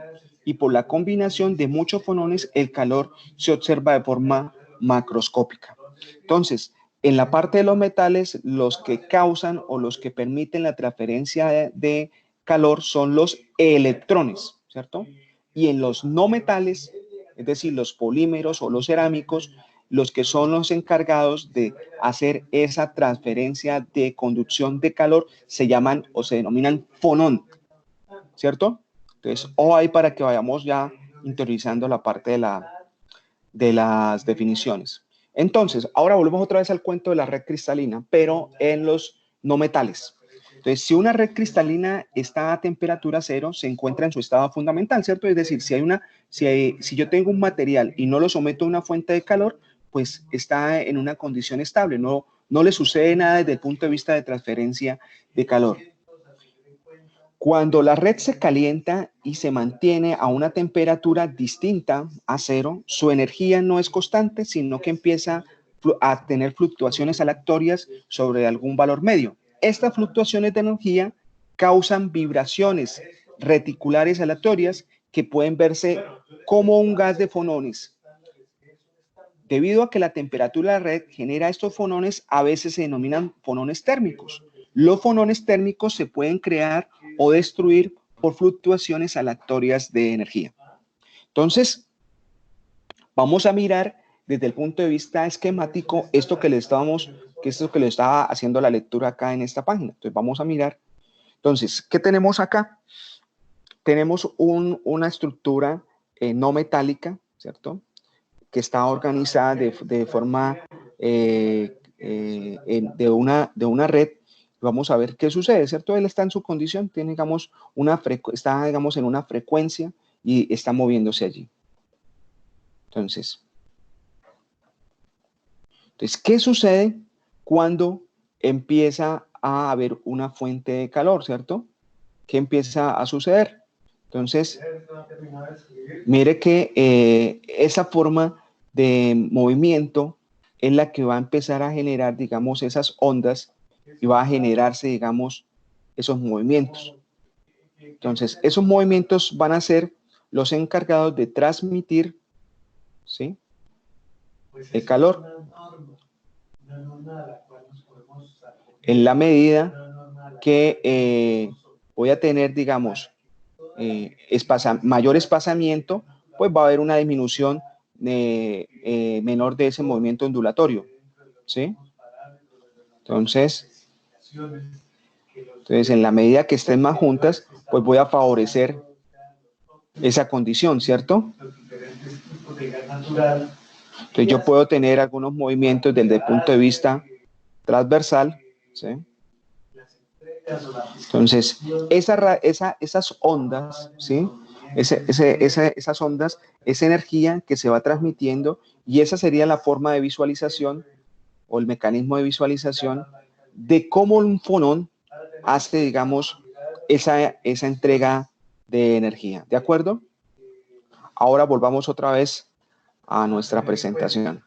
y por la combinación de muchos fonones el calor se observa de forma macroscópica. Entonces, en la parte de los metales, los que causan o los que permiten la transferencia de calor son los electrones, ¿cierto? Y en los no metales, es decir, los polímeros o los cerámicos, los que son los encargados de hacer esa transferencia de conducción de calor se llaman o se denominan fonón, ¿cierto? Entonces, ojo ahí para que vayamos ya interiorizando la parte de las definiciones. Entonces, ahora volvemos otra vez al cuento de la red cristalina, pero en los no metales. Entonces, si una red cristalina está a temperatura cero, se encuentra en su estado fundamental, ¿cierto? Es decir, si yo tengo un material y no lo someto a una fuente de calor, pues está en una condición estable, no le sucede nada desde el punto de vista de transferencia de calor. Cuando la red se calienta y se mantiene a una temperatura distinta a cero, su energía no es constante, sino que empieza a tener fluctuaciones aleatorias sobre algún valor medio. Estas fluctuaciones de energía causan vibraciones reticulares aleatorias que pueden verse como un gas de fonones. Debido a que la temperatura de la red genera estos fonones, a veces se denominan fonones térmicos. Los fonones térmicos se pueden crear o destruir por fluctuaciones aleatorias de energía. Entonces, vamos a mirar desde el punto de vista esquemático esto que le estaba haciendo la lectura acá en esta página. Entonces, vamos a mirar. Entonces, ¿qué tenemos acá? Tenemos una estructura no metálica, ¿cierto? Que está organizada de forma de una red. Vamos a ver qué sucede, ¿cierto? Él está en su condición, tiene, digamos, está, digamos, en una frecuencia y está moviéndose allí. Entonces, ¿qué sucede cuando empieza a haber una fuente de calor, ¿cierto? ¿Qué empieza a suceder? Entonces, mire que esa forma de movimiento es la que va a empezar a generar, digamos, esas ondas y va a generarse, digamos, esos movimientos. Entonces, esos movimientos van a ser los encargados de transmitir, ¿sí?, el calor en la medida que voy a tener, digamos, mayor espaciamiento, pues va a haber una disminución menor de ese movimiento ondulatorio, ¿sí? Entonces, en la medida que estén más juntas, pues voy a favorecer esa condición, ¿cierto? Entonces yo puedo tener algunos movimientos desde el punto de vista transversal, ¿sí? Entonces, esas ondas, ¿sí? Esas ondas, esa energía que se va transmitiendo, y esa sería la forma de visualización o el mecanismo de visualización de cómo un fonón hace, digamos, esa entrega de energía. ¿De acuerdo? Ahora volvamos otra vez a nuestra presentación.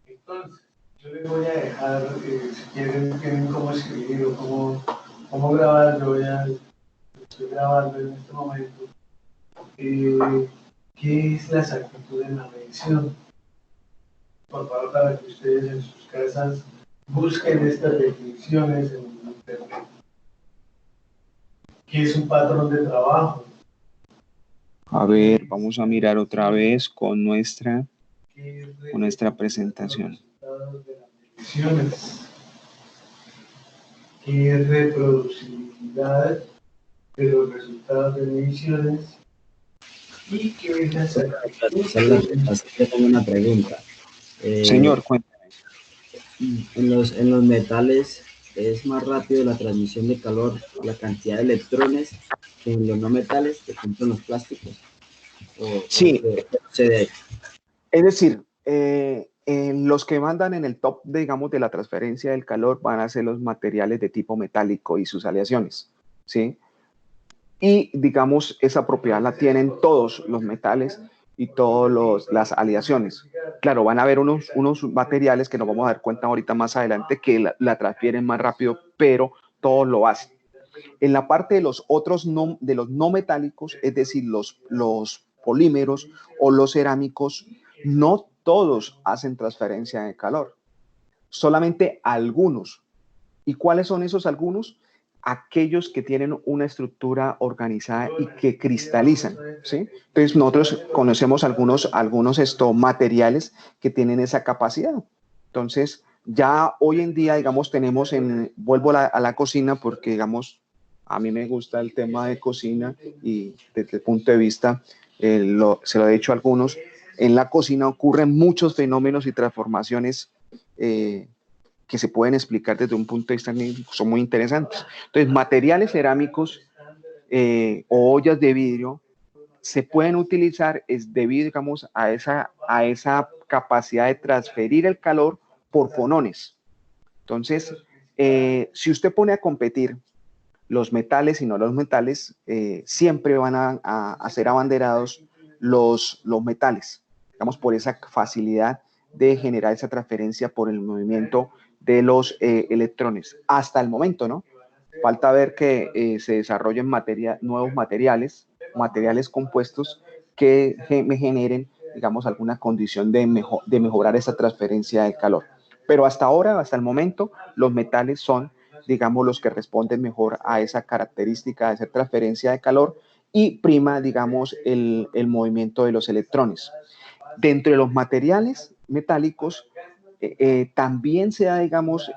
Entonces, yo les voy a dejar, si quieren, tienen cómo escribir o cómo grabar. Estoy grabando en este momento. ¿Qué es la exactitud en la medición? Por favor, para que ustedes en sus casas busquen estas definiciones en internet. ¿Qué es un patrón de trabajo? A ver, vamos a mirar otra vez con nuestra presentación. ¿Qué es reproducibilidad de los resultados de mediciones? ¿Y qué es la exactitud? Tengo una pregunta. Señor, cuéntame. En los metales es más rápido la transmisión de calor, la cantidad de electrones, que en los no metales, que son los plásticos. Sí, es decir, los que mandan en el top, digamos, de la transferencia del calor van a ser los materiales de tipo metálico y sus aleaciones, ¿sí? Y, digamos, esa propiedad la tienen todos los metales y todas las aleaciones. Claro, van a haber unos materiales que nos vamos a dar cuenta ahorita más adelante que la transfieren más rápido, pero todos lo hacen. En la parte de los otros de los no metálicos, es decir, los polímeros o los cerámicos, no todos hacen transferencia de calor, solamente algunos. ¿Y cuáles son esos algunos? Aquellos que tienen una estructura organizada y que cristalizan, ¿sí? Entonces nosotros conocemos algunos materiales que tienen esa capacidad. Entonces ya hoy en día, digamos, tenemos vuelvo a la cocina porque, digamos, a mí me gusta el tema de cocina y desde el punto de vista, se lo he dicho a algunos, en la cocina ocurren muchos fenómenos y transformaciones que se pueden explicar desde un punto de vista técnico, son muy interesantes. Entonces, materiales cerámicos o ollas de vidrio se pueden utilizar debido, digamos, a esa capacidad de transferir el calor por fonones. Entonces, si usted pone a competir los metales y no los metales, siempre van a ser abanderados los metales, digamos, por esa facilidad de generar esa transferencia por el movimiento de los electrones. Hasta el momento, ¿no? Falta ver que se desarrollen nuevos materiales compuestos que me generen digamos, alguna condición de mejorar esa transferencia de calor. Pero hasta ahora, hasta el momento, los metales son, digamos, los que responden mejor a esa característica de hacer transferencia de calor y prima, digamos, el movimiento de los electrones. Dentro de los materiales metálicos, también se da, digamos,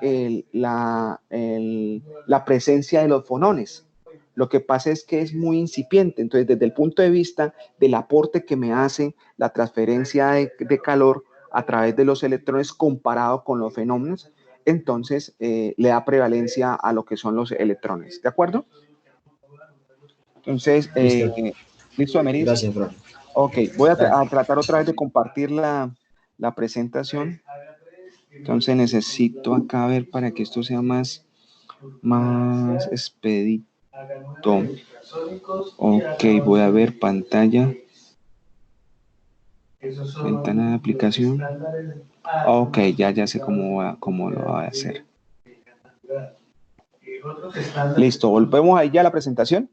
la presencia de los fonones. Lo que pasa es que es muy incipiente. Entonces, desde el punto de vista del aporte que me hace la transferencia de calor a través de los electrones comparado con los fenómenos, entonces le da prevalencia a lo que son los electrones. ¿De acuerdo? Entonces, ¿listo, Ameris? Gracias, profe. Ok, voy a tratar otra vez de compartir la presentación. Entonces necesito acá ver para que esto sea más expedito. Ok, voy a ver pantalla. Ventana de aplicación. Ok, ya sé cómo lo voy a hacer. Listo, volvemos ahí ya a la presentación.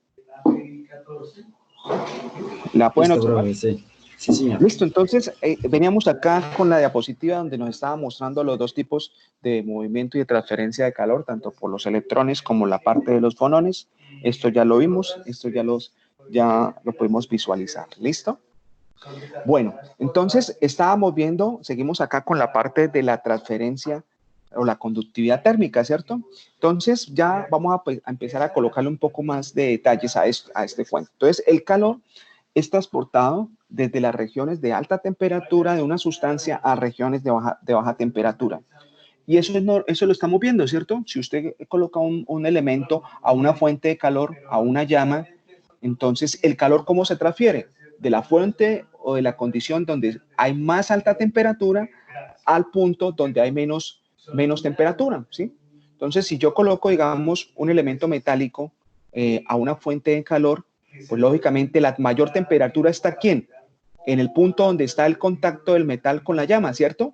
¿La pueden observar? Sí. Sí, señor. Listo, entonces veníamos acá con la diapositiva donde nos estaba mostrando los dos tipos de movimiento y de transferencia de calor, tanto por los electrones como la parte de los fonones. Esto ya lo vimos, esto ya lo pudimos visualizar. ¿Listo? Bueno, entonces estábamos viendo, seguimos acá con la parte de la transferencia o la conductividad térmica, ¿cierto? Entonces ya vamos a empezar a colocarle un poco más de detalles a este cuento. Entonces el calor es transportado desde las regiones de alta temperatura de una sustancia a regiones de baja temperatura. Y eso lo estamos viendo, ¿cierto? Si usted coloca un elemento a una fuente de calor, a una llama, entonces el calor, ¿cómo se transfiere? De la fuente o de la condición donde hay más alta temperatura al punto donde hay menos temperatura, ¿sí? Entonces, si yo coloco, digamos, un elemento metálico a una fuente de calor, pues lógicamente la mayor temperatura está aquí, en el punto donde está el contacto del metal con la llama, ¿cierto?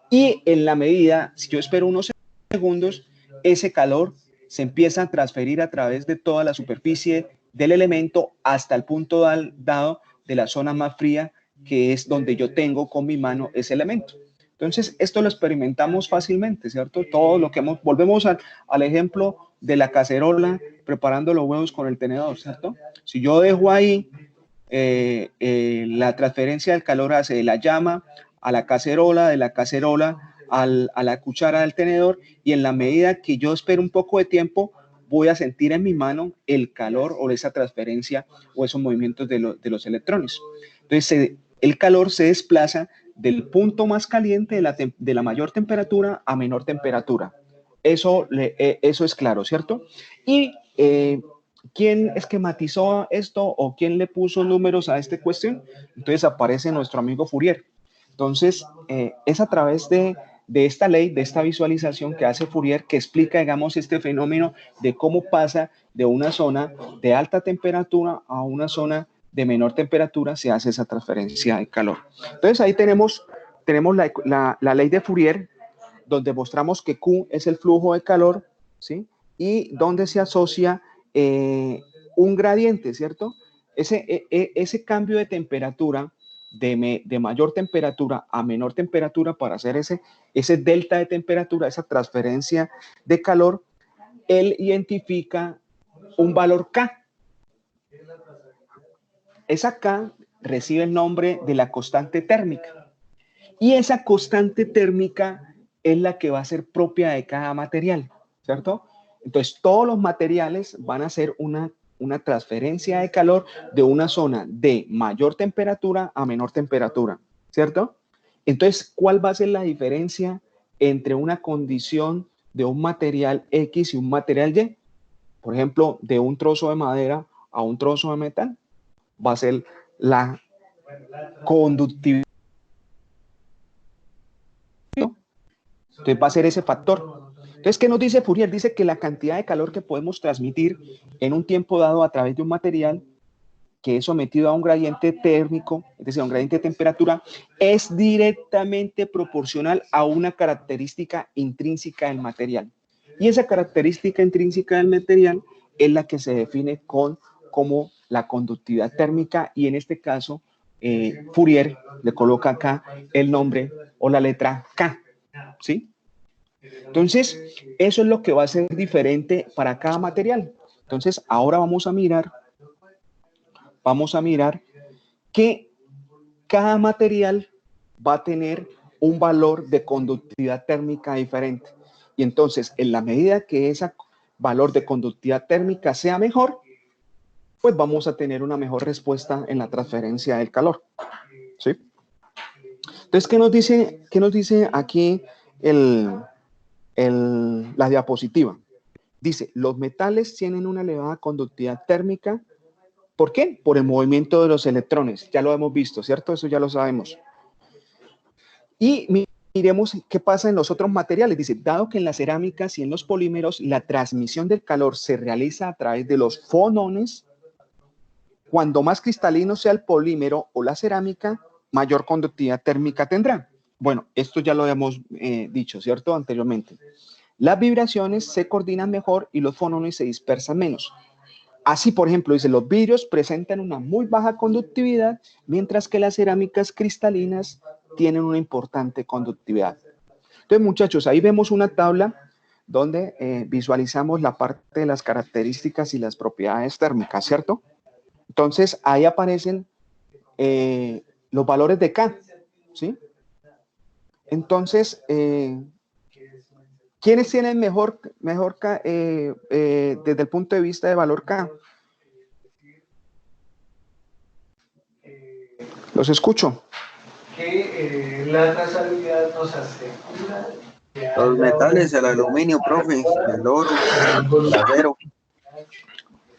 Y en la medida, si yo espero unos segundos, ese calor se empieza a transferir a través de toda la superficie del elemento hasta el punto dado de la zona más fría, que es donde yo tengo con mi mano ese elemento. Entonces, esto lo experimentamos fácilmente, ¿cierto? Todo lo que volvemos al ejemplo de la cacerola preparando los huevos con el tenedor, ¿cierto? Si yo dejo ahí la transferencia del calor hace de la llama a la cacerola, de la cacerola a la cuchara del tenedor, y en la medida que yo espero un poco de tiempo, voy a sentir en mi mano el calor o esa transferencia o esos movimientos de los electrones. Entonces, el calor se desplaza del punto más caliente de la mayor temperatura a menor temperatura. Eso es claro, ¿cierto? Y ¿quién esquematizó esto o quién le puso números a esta cuestión? Entonces aparece nuestro amigo Fourier. Entonces, es a través de esta ley, de esta visualización que hace Fourier, que explica, digamos, este fenómeno de cómo pasa de una zona de alta temperatura a una zona de menor temperatura, se hace esa transferencia de calor. Entonces, ahí tenemos la ley de Fourier, donde mostramos que Q es el flujo de calor, ¿sí? Y donde se asocia un gradiente, ¿cierto? Ese cambio de temperatura, de mayor temperatura a menor temperatura, para hacer ese delta de temperatura, esa transferencia de calor, él identifica un valor K. Esa K recibe el nombre de la constante térmica. Y esa constante térmica es la que va a ser propia de cada material, ¿cierto? Entonces, todos los materiales van a hacer una transferencia de calor de una zona de mayor temperatura a menor temperatura, ¿cierto? Entonces, ¿cuál va a ser la diferencia entre una condición de un material X y un material Y? Por ejemplo, de un trozo de madera a un trozo de metal, va a ser la conductividad. Entonces va a ser ese factor. Entonces, ¿qué nos dice Fourier? Dice que la cantidad de calor que podemos transmitir en un tiempo dado a través de un material que es sometido a un gradiente térmico, es decir, a un gradiente de temperatura, es directamente proporcional a una característica intrínseca del material. Y esa característica intrínseca del material es la que se define como la conductividad térmica, y en este caso Fourier le coloca acá el nombre o la letra K, ¿sí? Entonces, eso es lo que va a ser diferente para cada material. Entonces, ahora vamos a mirar que cada material va a tener un valor de conductividad térmica diferente. Y entonces, en la medida que ese valor de conductividad térmica sea mejor, pues vamos a tener una mejor respuesta en la transferencia del calor. ¿Sí? Entonces, ¿qué nos dice aquí la diapositiva? Dice, los metales tienen una elevada conductividad térmica. ¿Por qué? Por el movimiento de los electrones. Ya lo hemos visto, ¿cierto? Eso ya lo sabemos. Y miremos qué pasa en los otros materiales. Dice, dado que en las cerámicas y en los polímeros la transmisión del calor se realiza a través de los fonones, cuando más cristalino sea el polímero o la cerámica, mayor conductividad térmica tendrá. Bueno, esto ya lo habíamos dicho, ¿cierto? Anteriormente. Las vibraciones se coordinan mejor y los fonones se dispersan menos. Así, por ejemplo, dice, los vidrios presentan una muy baja conductividad, mientras que las cerámicas cristalinas tienen una importante conductividad. Entonces, muchachos, ahí vemos una tabla donde visualizamos la parte de las características y las propiedades térmicas, ¿cierto? Entonces, ahí aparecen los valores de K, ¿sí? Entonces, ¿quiénes tienen mejor K desde el punto de vista de valor K? Los escucho. Que la trazabilidad nos asegura Los metales, el aluminio, profe, el oro, el acero.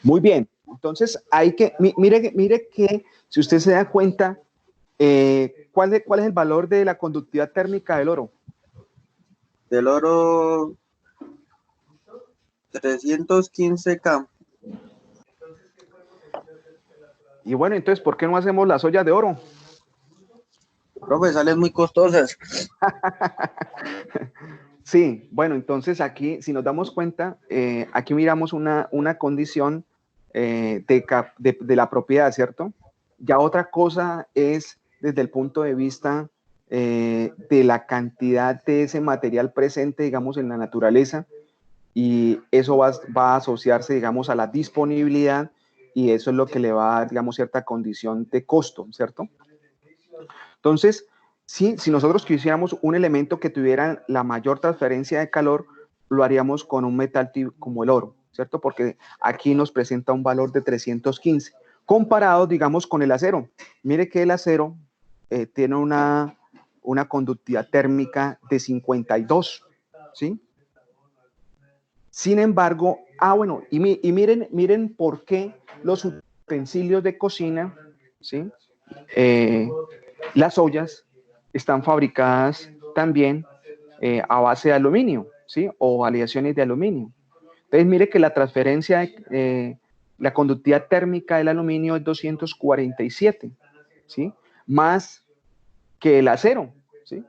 Muy bien. Entonces, hay que, mire que si usted se da cuenta, ¿cuál es el valor de la conductividad térmica del oro? Del oro, 315K. Y bueno, entonces, ¿por qué no hacemos las ollas de oro? Profe, salen muy costosas. Sí, bueno, entonces aquí, si nos damos cuenta, aquí miramos una condición de la propiedad, ¿cierto? Ya otra cosa es desde el punto de vista de la cantidad de ese material presente, digamos, en la naturaleza, y eso va a asociarse, digamos, a la disponibilidad, y eso es lo que le va a dar, digamos, cierta condición de costo, ¿cierto? Entonces, si nosotros quisiéramos un elemento que tuviera la mayor transferencia de calor, lo haríamos con un metal como el oro, ¿cierto? Porque aquí nos presenta un valor de 315, comparado, digamos, con el acero. Mire que el acero tiene una conductividad térmica de 52, ¿sí? Sin embargo, bueno, y miren por qué los utensilios de cocina, ¿sí? Las ollas están fabricadas también a base de aluminio, ¿sí? O aleaciones de aluminio. Entonces, mire que la transferencia, la conductividad térmica del aluminio es 247, ¿sí? Más que el acero, ¿sí?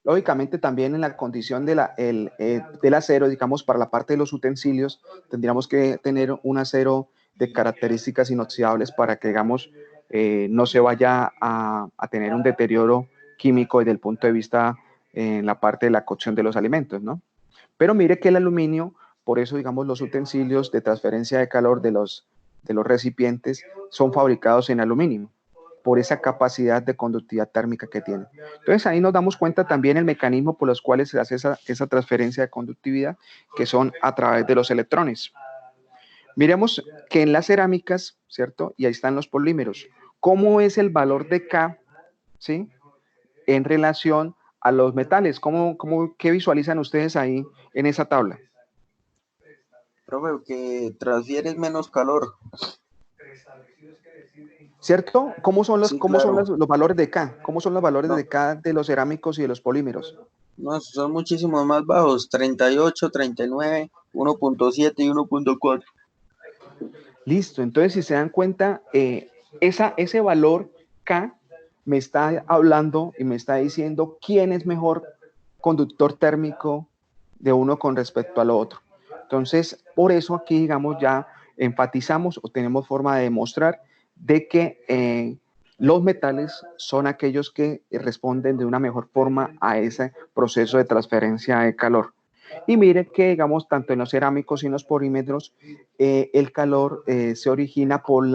Lógicamente, también en la condición del acero, digamos, para la parte de los utensilios, tendríamos que tener un acero de características inoxidables para que, digamos, no se vaya a tener un deterioro químico desde el punto de vista en la parte de la cocción de los alimentos, ¿no? Pero mire que el aluminio, por eso, digamos, los utensilios de transferencia de calor de los recipientes son fabricados en aluminio, por esa capacidad de conductividad térmica que tiene. Entonces, ahí nos damos cuenta también el mecanismo por los cuales se hace esa transferencia de conductividad, que son a través de los electrones. Miremos que en las cerámicas, ¿cierto? Y ahí están los polímeros. ¿Cómo es el valor de K, ¿sí? En relación a los metales? ¿Qué visualizan ustedes ahí en esa tabla? Profe, que transfieres menos calor. ¿Cierto? ¿Cómo son los valores de K? ¿Cómo son los valores de K de los cerámicos y de los polímeros? No, son muchísimos más bajos, 38, 39, 1.7 y 1.4. Listo, entonces si se dan cuenta, ese valor K me está hablando y me está diciendo quién es mejor conductor térmico de uno con respecto al otro. Entonces, por eso aquí, digamos, ya enfatizamos o tenemos forma de demostrar de que los metales son aquellos que responden de una mejor forma a ese proceso de transferencia de calor. Y mire que, digamos, tanto en los cerámicos y en los polímetros, el calor se origina por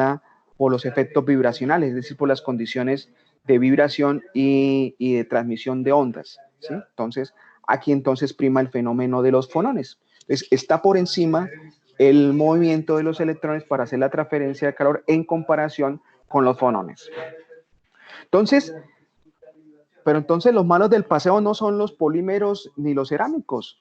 los efectos vibracionales, es decir, por las condiciones de vibración y de transmisión de ondas, ¿sí? Entonces, aquí entonces prima el fenómeno de los fonones. Entonces, está por encima el movimiento de los electrones para hacer la transferencia de calor en comparación con los fonones. Entonces, pero entonces los malos del paseo no son los polímeros ni los cerámicos,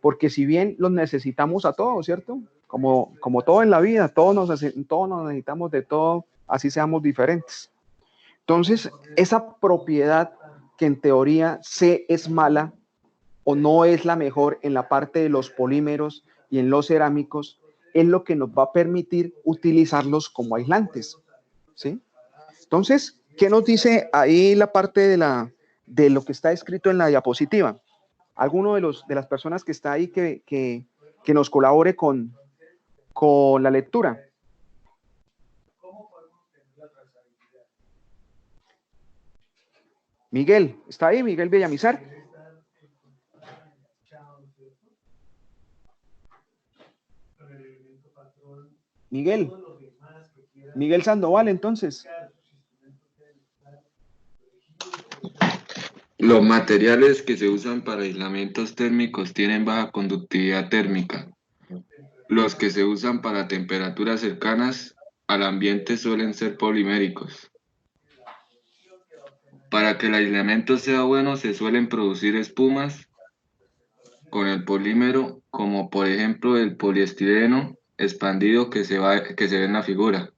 porque si bien los necesitamos a todos, ¿cierto? Como todo en la vida, todos nos necesitamos de todo, así seamos diferentes. Entonces, esa propiedad que en teoría C es mala o no es la mejor en la parte de los polímeros y en los cerámicos, es lo que nos va a permitir utilizarlos como aislantes, ¿sí? Entonces, ¿qué nos dice ahí la parte de lo que está escrito en la diapositiva? ¿Alguno de las personas que está ahí que nos colabore con la lectura? Miguel, ¿está ahí? Miguel Villamizar. Miguel Sandoval, entonces. Los materiales que se usan para aislamientos térmicos tienen baja conductividad térmica. Los que se usan para temperaturas cercanas al ambiente suelen ser poliméricos. Para que el aislamiento sea bueno, se suelen producir espumas con el polímero, como por ejemplo el poliestireno expandido que se ve en la figura.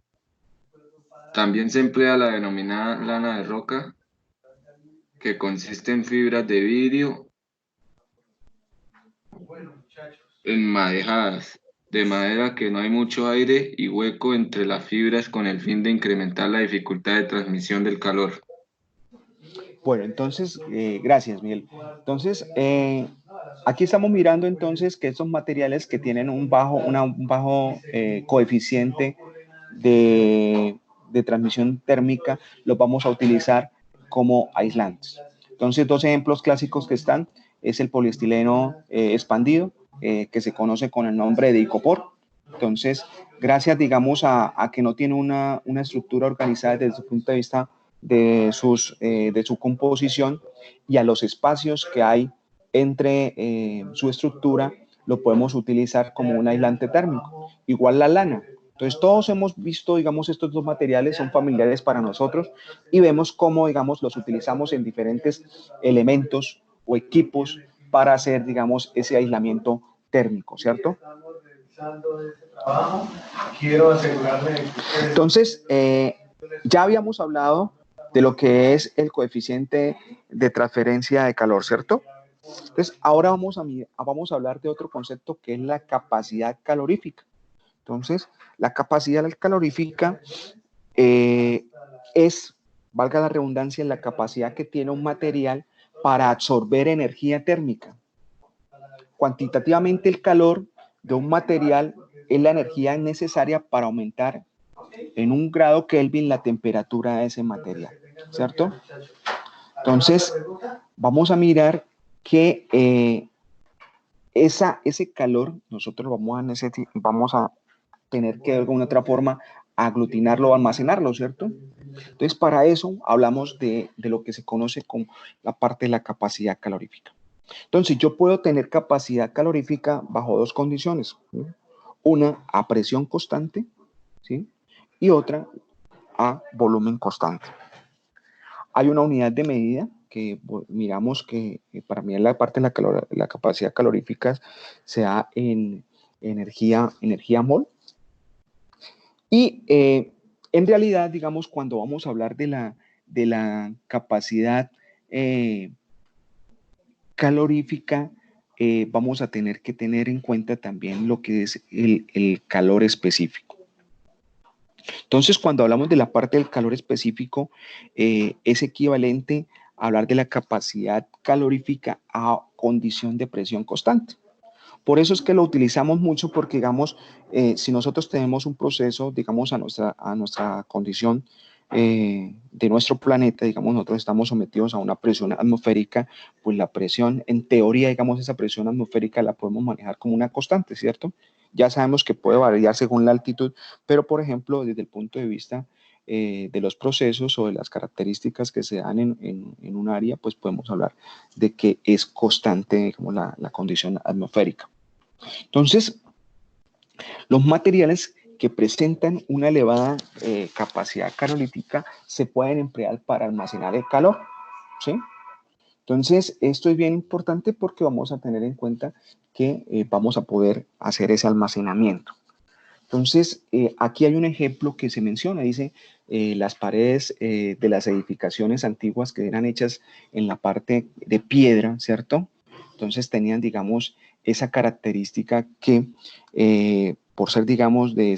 También se emplea la denominada lana de roca, que consiste en fibras de vidrio enmadejadas, de manera que no hay mucho aire y hueco entre las fibras con el fin de incrementar la dificultad de transmisión del calor. Bueno, entonces, gracias, Miguel. Entonces, aquí estamos mirando entonces que estos materiales que tienen un bajo coeficiente de transmisión térmica, los vamos a utilizar como aislantes. Entonces, dos ejemplos clásicos que están es el poliestireno expandido, que se conoce con el nombre de icopor. Entonces, gracias, digamos, a que no tiene una estructura organizada desde el punto de vista de su composición y a los espacios que hay entre su estructura, lo podemos utilizar como un aislante térmico. Igual la lana. Entonces, todos hemos visto, digamos, estos dos materiales son familiares para nosotros y vemos cómo, digamos, los utilizamos en diferentes elementos o equipos para hacer, digamos, ese aislamiento térmico, ¿cierto? Entonces, ya habíamos hablado de lo que es el coeficiente de transferencia de calor, ¿cierto? Entonces, ahora vamos a hablar de otro concepto que es la capacidad calorífica. Entonces, la capacidad calorífica es, valga la redundancia, la capacidad que tiene un material para absorber energía térmica. Cuantitativamente, el calor de un material es la energía necesaria para aumentar en 1 grado Kelvin la temperatura de ese material, ¿cierto? Entonces, vamos a mirar que ese calor nosotros vamos a tener que de alguna otra forma aglutinarlo o almacenarlo, ¿cierto? Entonces, para eso hablamos de lo que se conoce como la parte de la capacidad calorífica. Entonces, yo puedo tener capacidad calorífica bajo dos condiciones, ¿sí? Una a presión constante, ¿sí? Y otra a volumen constante. Hay una unidad de medida que miramos que para mí la parte de la capacidad calorífica se da en energía mol. Y en realidad, digamos, cuando vamos a hablar de la capacidad calorífica, vamos a tener que tener en cuenta también lo que es el calor específico. Entonces, cuando hablamos de la parte del calor específico, es equivalente a hablar de la capacidad calorífica a condición de presión constante. Por eso es que lo utilizamos mucho porque, digamos, si nosotros tenemos un proceso, digamos, a nuestra condición de nuestro planeta, digamos, nosotros estamos sometidos a una presión atmosférica, pues la presión, en teoría, digamos, esa presión atmosférica la podemos manejar como una constante, ¿cierto? Ya sabemos que puede variar según la altitud, pero, por ejemplo, desde el punto de vista de los procesos o de las características que se dan en un área, pues podemos hablar de que es constante, digamos, la condición atmosférica. Entonces, los materiales que presentan una elevada capacidad calorífica se pueden emplear para almacenar el calor, ¿sí? Entonces, esto es bien importante porque vamos a tener en cuenta que vamos a poder hacer ese almacenamiento. Entonces, aquí hay un ejemplo que se menciona, dice, las paredes de las edificaciones antiguas que eran hechas en la parte de piedra, ¿cierto? Entonces tenían, digamos, esa característica que, por ser, digamos, de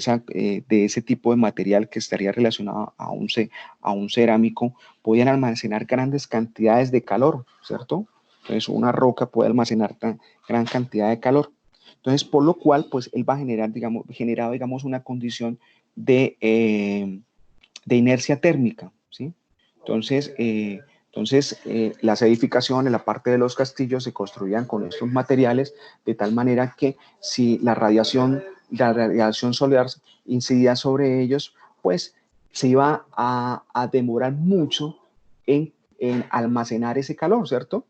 ese tipo de material que estaría relacionado a un cerámico, podían almacenar grandes cantidades de calor, ¿cierto? Entonces, una roca puede almacenar gran cantidad de calor. Entonces, por lo cual, pues, él va a generar, digamos, una condición de inercia térmica, ¿sí? Entonces, las edificaciones, la parte de los castillos se construían con estos materiales de tal manera que si la radiación solar incidía sobre ellos, pues se iba a demorar mucho en almacenar ese calor, ¿cierto?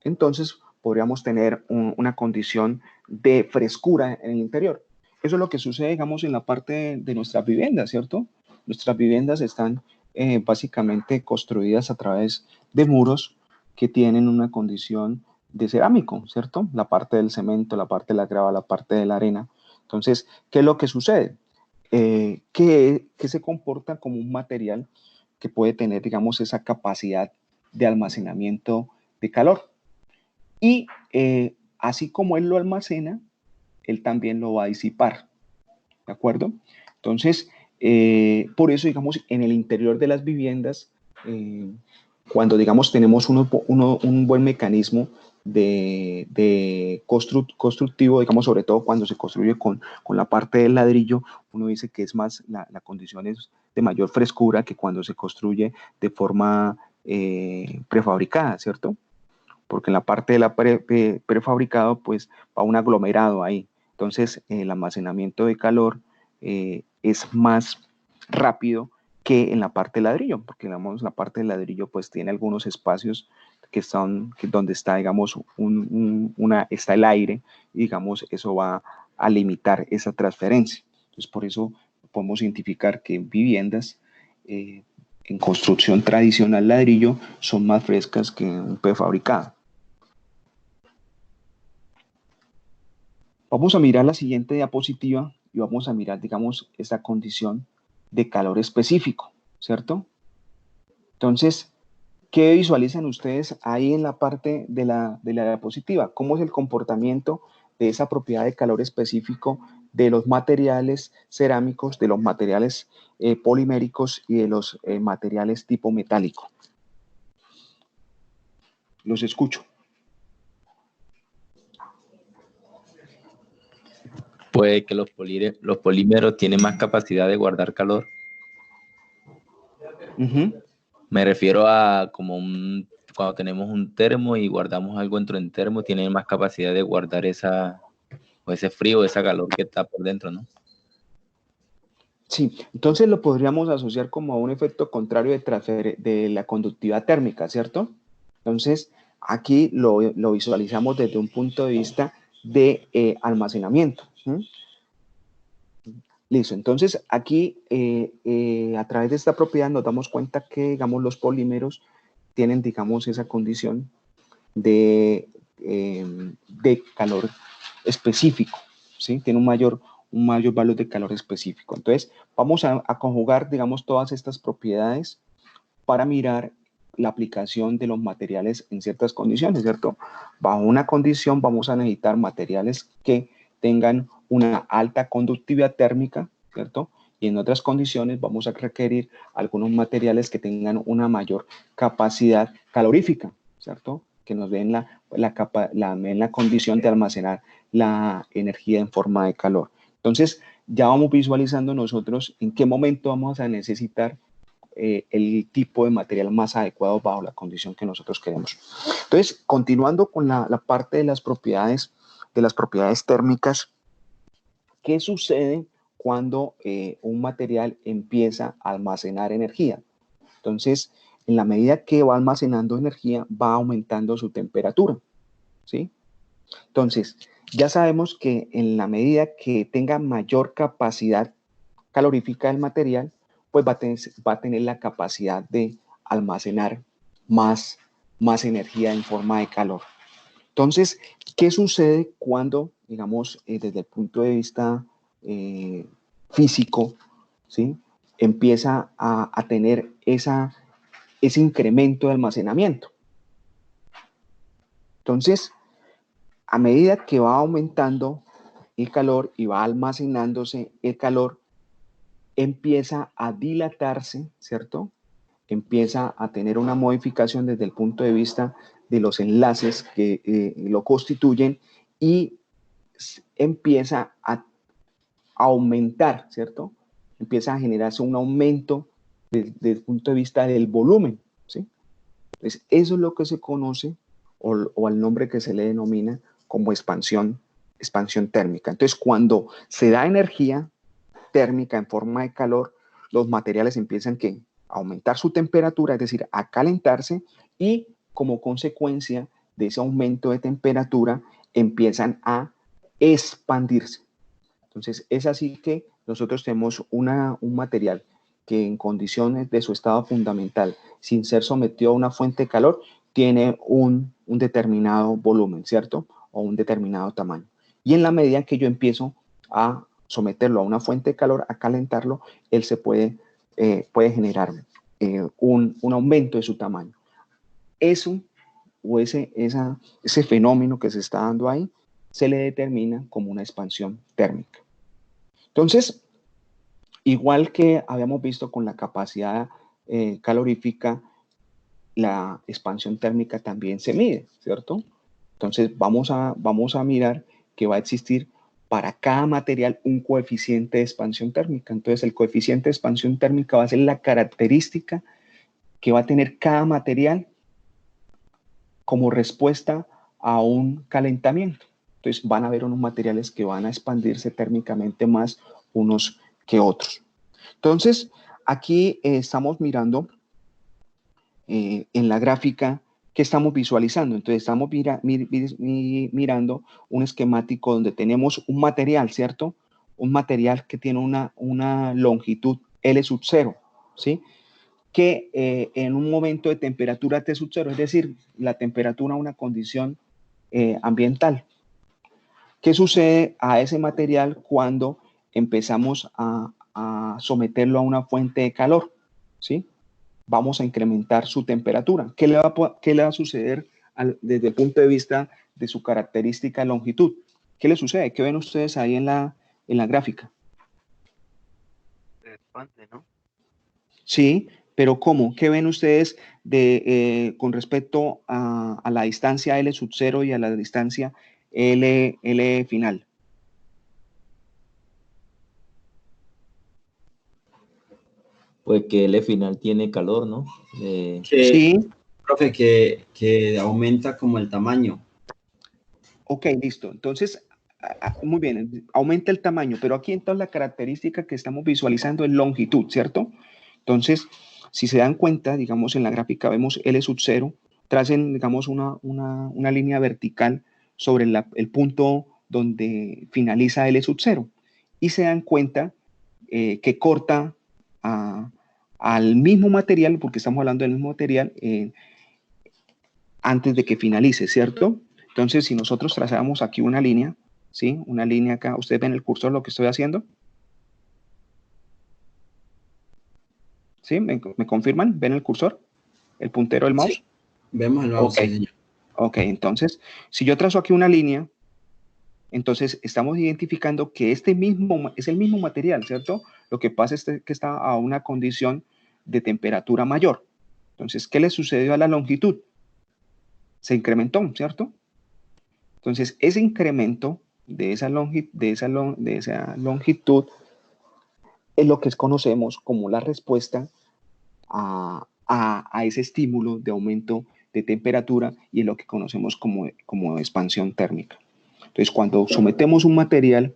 Entonces, podríamos tener una condición de frescura en el interior. Eso es lo que sucede, digamos, en la parte de nuestras viviendas, ¿cierto? Nuestras viviendas están básicamente construidas a través de muros que tienen una condición de cerámico, ¿cierto? La parte del cemento, la parte de la grava, la parte de la arena. Entonces, ¿qué es lo que sucede? Que se comporta como un material que puede tener, digamos, esa capacidad de almacenamiento de calor. Y así como él lo almacena, él también lo va a disipar, ¿de acuerdo? Entonces, por eso, digamos, en el interior de las viviendas, cuando, digamos, tenemos un buen mecanismo de constructivo, digamos, sobre todo cuando se construye con la parte del ladrillo, uno dice que es más, la condición es de mayor frescura que cuando se construye de forma prefabricada, ¿cierto? Porque en la parte de la prefabricado, pues va un aglomerado ahí. Entonces, el almacenamiento de calor es más rápido que en la parte de ladrillo, porque digamos, la parte del ladrillo pues tiene algunos espacios donde está, digamos, está el aire, y digamos, eso va a limitar esa transferencia. Entonces, por eso podemos identificar que viviendas en construcción tradicional ladrillo son más frescas que un prefabricado. Vamos a mirar la siguiente diapositiva y vamos a mirar, digamos, esta condición de calor específico, ¿cierto? Entonces, ¿qué visualizan ustedes ahí en la parte de la diapositiva? ¿Cómo es el comportamiento de esa propiedad de calor específico de los materiales cerámicos, de los materiales poliméricos y de los materiales tipo metálico? Los escucho. Puede que los polímeros tienen más capacidad de guardar calor. Me refiero a cuando tenemos un termo y guardamos algo dentro del termo, tienen más capacidad de guardar ese frío, esa calor que está por dentro, ¿no? Sí, entonces lo podríamos asociar como a un efecto contrario de la conductividad térmica, ¿cierto? Entonces, aquí lo visualizamos desde un punto de vista de almacenamiento. Listo, entonces aquí a través de esta propiedad nos damos cuenta que, digamos, los polímeros tienen, digamos, esa condición de calor específico, ¿sí? Tiene un mayor valor de calor específico. Entonces, vamos a conjugar, digamos, todas estas propiedades para mirar la aplicación de los materiales en ciertas condiciones, ¿cierto? Bajo una condición vamos a necesitar materiales que tengan una alta conductividad térmica, ¿cierto? Y en otras condiciones vamos a requerir algunos materiales que tengan una mayor capacidad calorífica, ¿cierto? Que nos den la condición de almacenar la energía en forma de calor. Entonces, ya vamos visualizando nosotros en qué momento vamos a necesitar el tipo de material más adecuado bajo la condición que nosotros queremos. Entonces, continuando con la parte de las propiedades térmicas, ¿qué sucede cuando un material empieza a almacenar energía? Entonces, en la medida que va almacenando energía, va aumentando su temperatura, ¿sí? Entonces, ya sabemos que en la medida que tenga mayor capacidad calorífica del material, pues va a tener la capacidad de almacenar más energía en forma de calor. Entonces, ¿qué sucede cuando, digamos, desde el punto de vista físico, ¿sí? Empieza a tener ese incremento de almacenamiento? Entonces, a medida que va aumentando el calor y va almacenándose el calor, empieza a dilatarse, ¿cierto? Empieza a tener una modificación desde el punto de vista de los enlaces que lo constituyen y empieza a aumentar, ¿cierto? Empieza a generarse un aumento desde el punto de vista del volumen, ¿sí? Entonces, eso es lo que se conoce o al nombre que se le denomina como expansión térmica. Entonces, cuando se da energía térmica en forma de calor, los materiales empiezan a aumentar su temperatura, es decir, a calentarse, y como consecuencia de ese aumento de temperatura empiezan a expandirse. Entonces, es así que nosotros tenemos un material que en condiciones de su estado fundamental, sin ser sometido a una fuente de calor, tiene un determinado volumen, ¿cierto? O un determinado tamaño. Y en la medida que yo empiezo a someterlo a una fuente de calor, a calentarlo, él se puede generar un aumento de su tamaño. Eso o ese fenómeno que se está dando ahí se le determina como una expansión térmica. Entonces, igual que habíamos visto con la capacidad calorífica, la expansión térmica también se mide, ¿cierto? Entonces, vamos a mirar que va a existir para cada material un coeficiente de expansión térmica. Entonces, el coeficiente de expansión térmica va a ser la característica que va a tener cada material como respuesta a un calentamiento. Entonces, van a haber unos materiales que van a expandirse térmicamente más unos que otros. Entonces, aquí estamos mirando en la gráfica que estamos visualizando. Entonces, estamos mirando un esquemático donde tenemos un material, ¿cierto? Un material que tiene una longitud L sub 0, ¿sí? Que en un momento de temperatura T sub 0, es decir, la temperatura una condición ambiental. ¿Qué sucede a ese material cuando empezamos a someterlo a una fuente de calor? ¿Sí? Vamos a incrementar su temperatura. ¿Qué le va a suceder desde el punto de vista de su característica de longitud? ¿Qué le sucede? ¿Qué ven ustedes ahí en la gráfica? Se expande, ¿no? Sí, pero ¿cómo? ¿Qué ven ustedes con respecto a la distancia L sub 0 y a la distancia L final? Pues que el final tiene calor, ¿no? Sí. Profe, que aumenta como el tamaño. Ok, listo. Entonces, muy bien, aumenta el tamaño, pero aquí entonces la característica que estamos visualizando es longitud, ¿cierto? Entonces, si se dan cuenta, digamos, en la gráfica vemos L sub 0, tracen, digamos, una línea vertical sobre el punto donde finaliza L sub 0, y se dan cuenta que corta al mismo material, porque estamos hablando del mismo material, antes de que finalice, ¿cierto? Entonces, si nosotros trazamos aquí una línea, ¿sí? Una línea acá, ¿ustedes ven el cursor lo que estoy haciendo? ¿Sí? ¿Me confirman? ¿Ven el cursor? ¿El puntero del mouse? Sí, vemos el mouse, Ok. sí, señor. Ok, entonces, si yo trazo aquí una línea, entonces estamos identificando que es el mismo material, ¿cierto? Lo que pasa es que está a una condición de temperatura mayor. Entonces, ¿qué le sucedió a la longitud? Se incrementó, ¿cierto? Entonces, ese incremento de esa longitud es lo que conocemos como la respuesta a ese estímulo de aumento de temperatura y es lo que conocemos como expansión térmica. Entonces, cuando sometemos un material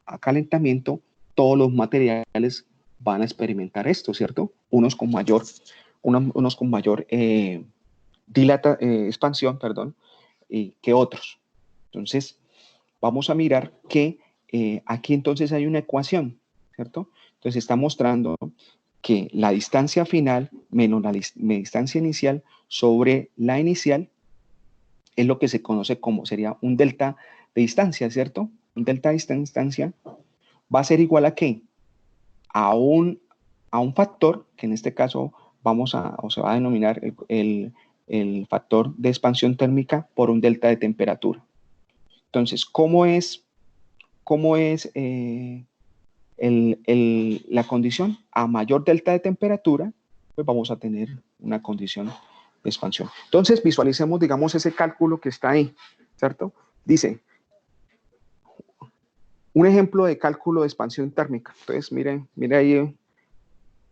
a calentamiento, todos los materiales van a experimentar esto, ¿cierto? Unos con mayor expansión, perdón, que otros. Entonces, vamos a mirar que aquí entonces hay una ecuación, ¿cierto? Entonces está mostrando que la distancia final menos la distancia inicial sobre la inicial es lo que se conoce como sería un delta de distancia, ¿cierto? Un delta de distancia va a ser igual a ¿qué? A un factor, que en este caso se va a denominar el factor de expansión térmica por un delta de temperatura. Entonces, ¿cómo es la condición? A mayor delta de temperatura, pues vamos a tener una condición de expansión. Entonces, visualicemos, digamos, ese cálculo que está ahí, ¿cierto? Dice, un ejemplo de cálculo de expansión térmica. Entonces, mire ahí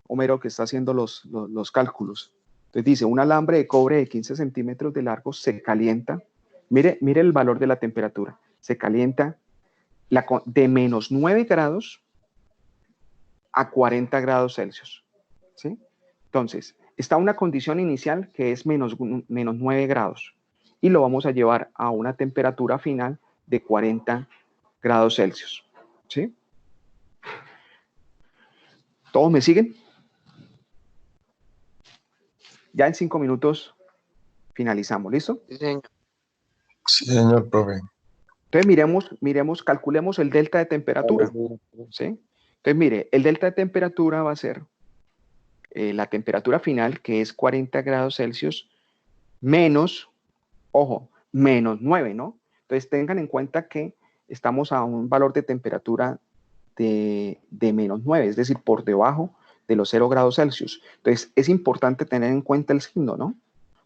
Homero que está haciendo los cálculos. Entonces dice, un alambre de cobre de 15 centímetros de largo se calienta. Mire el valor de la temperatura. Se calienta de menos 9 grados a 40 grados Celsius. ¿Sí? Entonces, está una condición inicial que es menos 9 grados. Y lo vamos a llevar a una temperatura final de 40 grados Celsius. ¿Sí? ¿Todos me siguen? Ya en 5 minutos finalizamos, ¿listo? Sí, señor. Sí, señor profe. Entonces calculemos el delta de temperatura, ¿sí? Entonces mire, el delta de temperatura va a ser la temperatura final, que es 40 grados Celsius, menos, ojo, menos 9, ¿no? Entonces tengan en cuenta que estamos a un valor de temperatura de menos 9, es decir, por debajo de los 0 grados Celsius. Entonces, es importante tener en cuenta el signo, ¿no?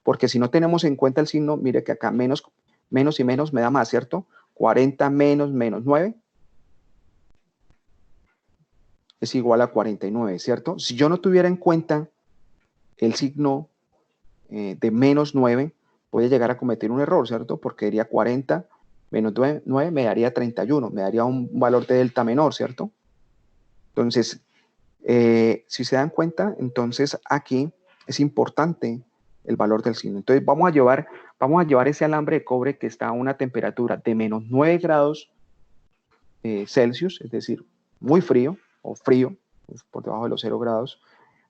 Porque si no tenemos en cuenta el signo, mire que acá menos y menos me da más, ¿cierto? 40 menos 9 es igual a 49, ¿cierto? Si yo no tuviera en cuenta el signo de menos 9, puede llegar a cometer un error, ¿cierto? Porque diría 40 menos 9 me daría 31, me daría un valor de delta menor, ¿cierto? Entonces, si se dan cuenta, entonces aquí es importante el valor del signo. Entonces vamos a llevar ese alambre de cobre que está a una temperatura de menos 9 grados Celsius, es decir, muy frío o frío, por debajo de los 0 grados,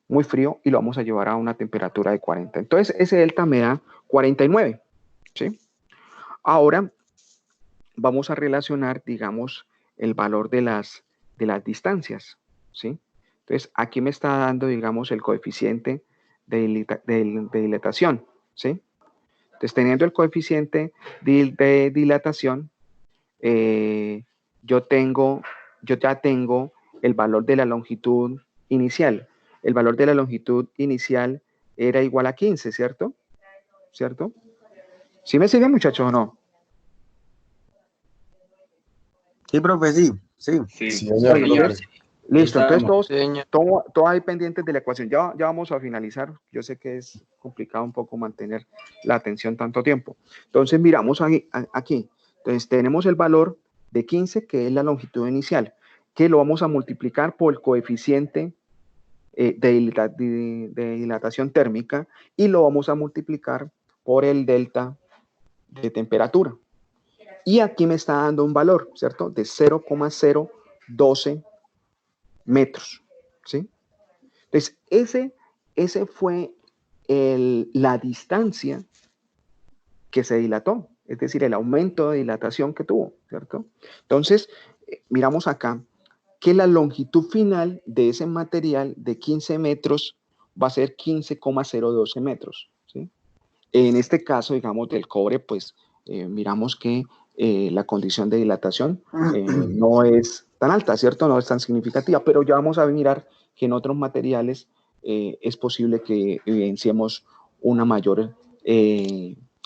muy frío, y lo vamos a llevar a una temperatura de 40. Entonces ese delta me da 49, ¿sí? Ahora vamos a relacionar, digamos, el valor de las distancias, ¿sí? Entonces, aquí me está dando, digamos, el coeficiente de dilatación, ¿sí? Entonces, teniendo el coeficiente de dilatación, yo ya tengo el valor de la longitud inicial. El valor de la longitud inicial era igual a 15, ¿cierto? ¿Cierto? ¿Sí me siguen, muchachos, o no? Sí, profe, sí. Sí, Sí, sí, señor profe. Listo, entonces Señor. todos ahí pendientes de la ecuación. Ya vamos a finalizar. Yo sé que es complicado un poco mantener la atención tanto tiempo. Entonces miramos aquí. Entonces tenemos el valor de 15, que es la longitud inicial, que lo vamos a multiplicar por el coeficiente de dilatación térmica y lo vamos a multiplicar por el delta de temperatura. Y aquí me está dando un valor, ¿cierto? De 0,012 metros, ¿sí? Entonces, ese fue la distancia que se dilató, es decir, el aumento de dilatación que tuvo, ¿cierto? Entonces, miramos acá que la longitud final de ese material de 15 metros va a ser 15,012 metros, ¿sí? En este caso, digamos, del cobre, pues miramos que la condición de dilatación no es tan alta, ¿cierto? No es tan significativa, pero ya vamos a mirar que en otros materiales es posible que evidenciemos una mayor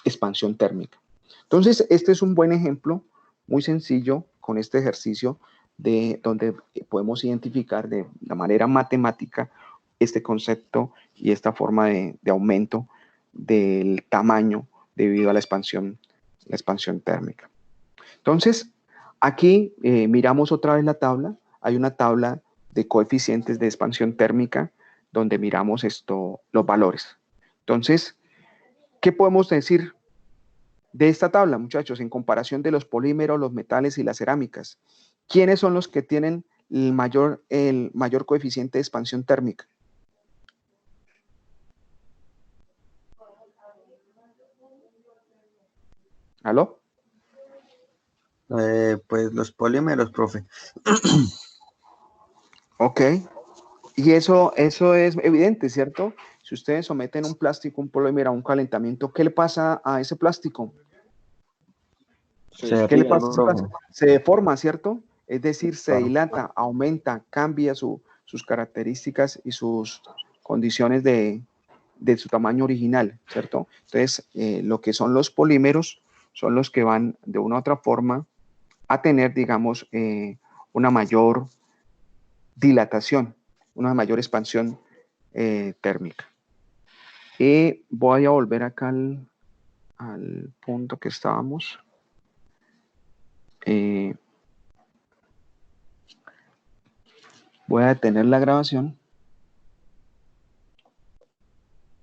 expansión térmica. Entonces, este es un buen ejemplo, muy sencillo, con este ejercicio de donde podemos identificar de la manera matemática este concepto y esta forma de aumento del tamaño debido a la expansión térmica. Entonces, aquí miramos otra vez la tabla. Hay una tabla de coeficientes de expansión térmica donde miramos los valores. Entonces, ¿qué podemos decir de esta tabla, muchachos, en comparación de los polímeros, los metales y las cerámicas? ¿Quiénes son los que tienen el mayor coeficiente de expansión térmica? ¿Aló? Pues los polímeros, profe. Ok. Y eso es evidente, ¿cierto? Si ustedes someten un plástico, un polímero a un calentamiento, ¿qué le pasa a ese plástico? ¿Qué le pasa a ese plástico? Se deforma, ¿cierto? Es decir, se dilata, aumenta, cambia sus características y sus condiciones de su tamaño original, ¿cierto? Entonces, lo que son los polímeros son los que van de una u otra forma a tener, digamos, una mayor dilatación, una mayor expansión térmica. Y voy a volver acá al punto que estábamos. Voy a detener la grabación.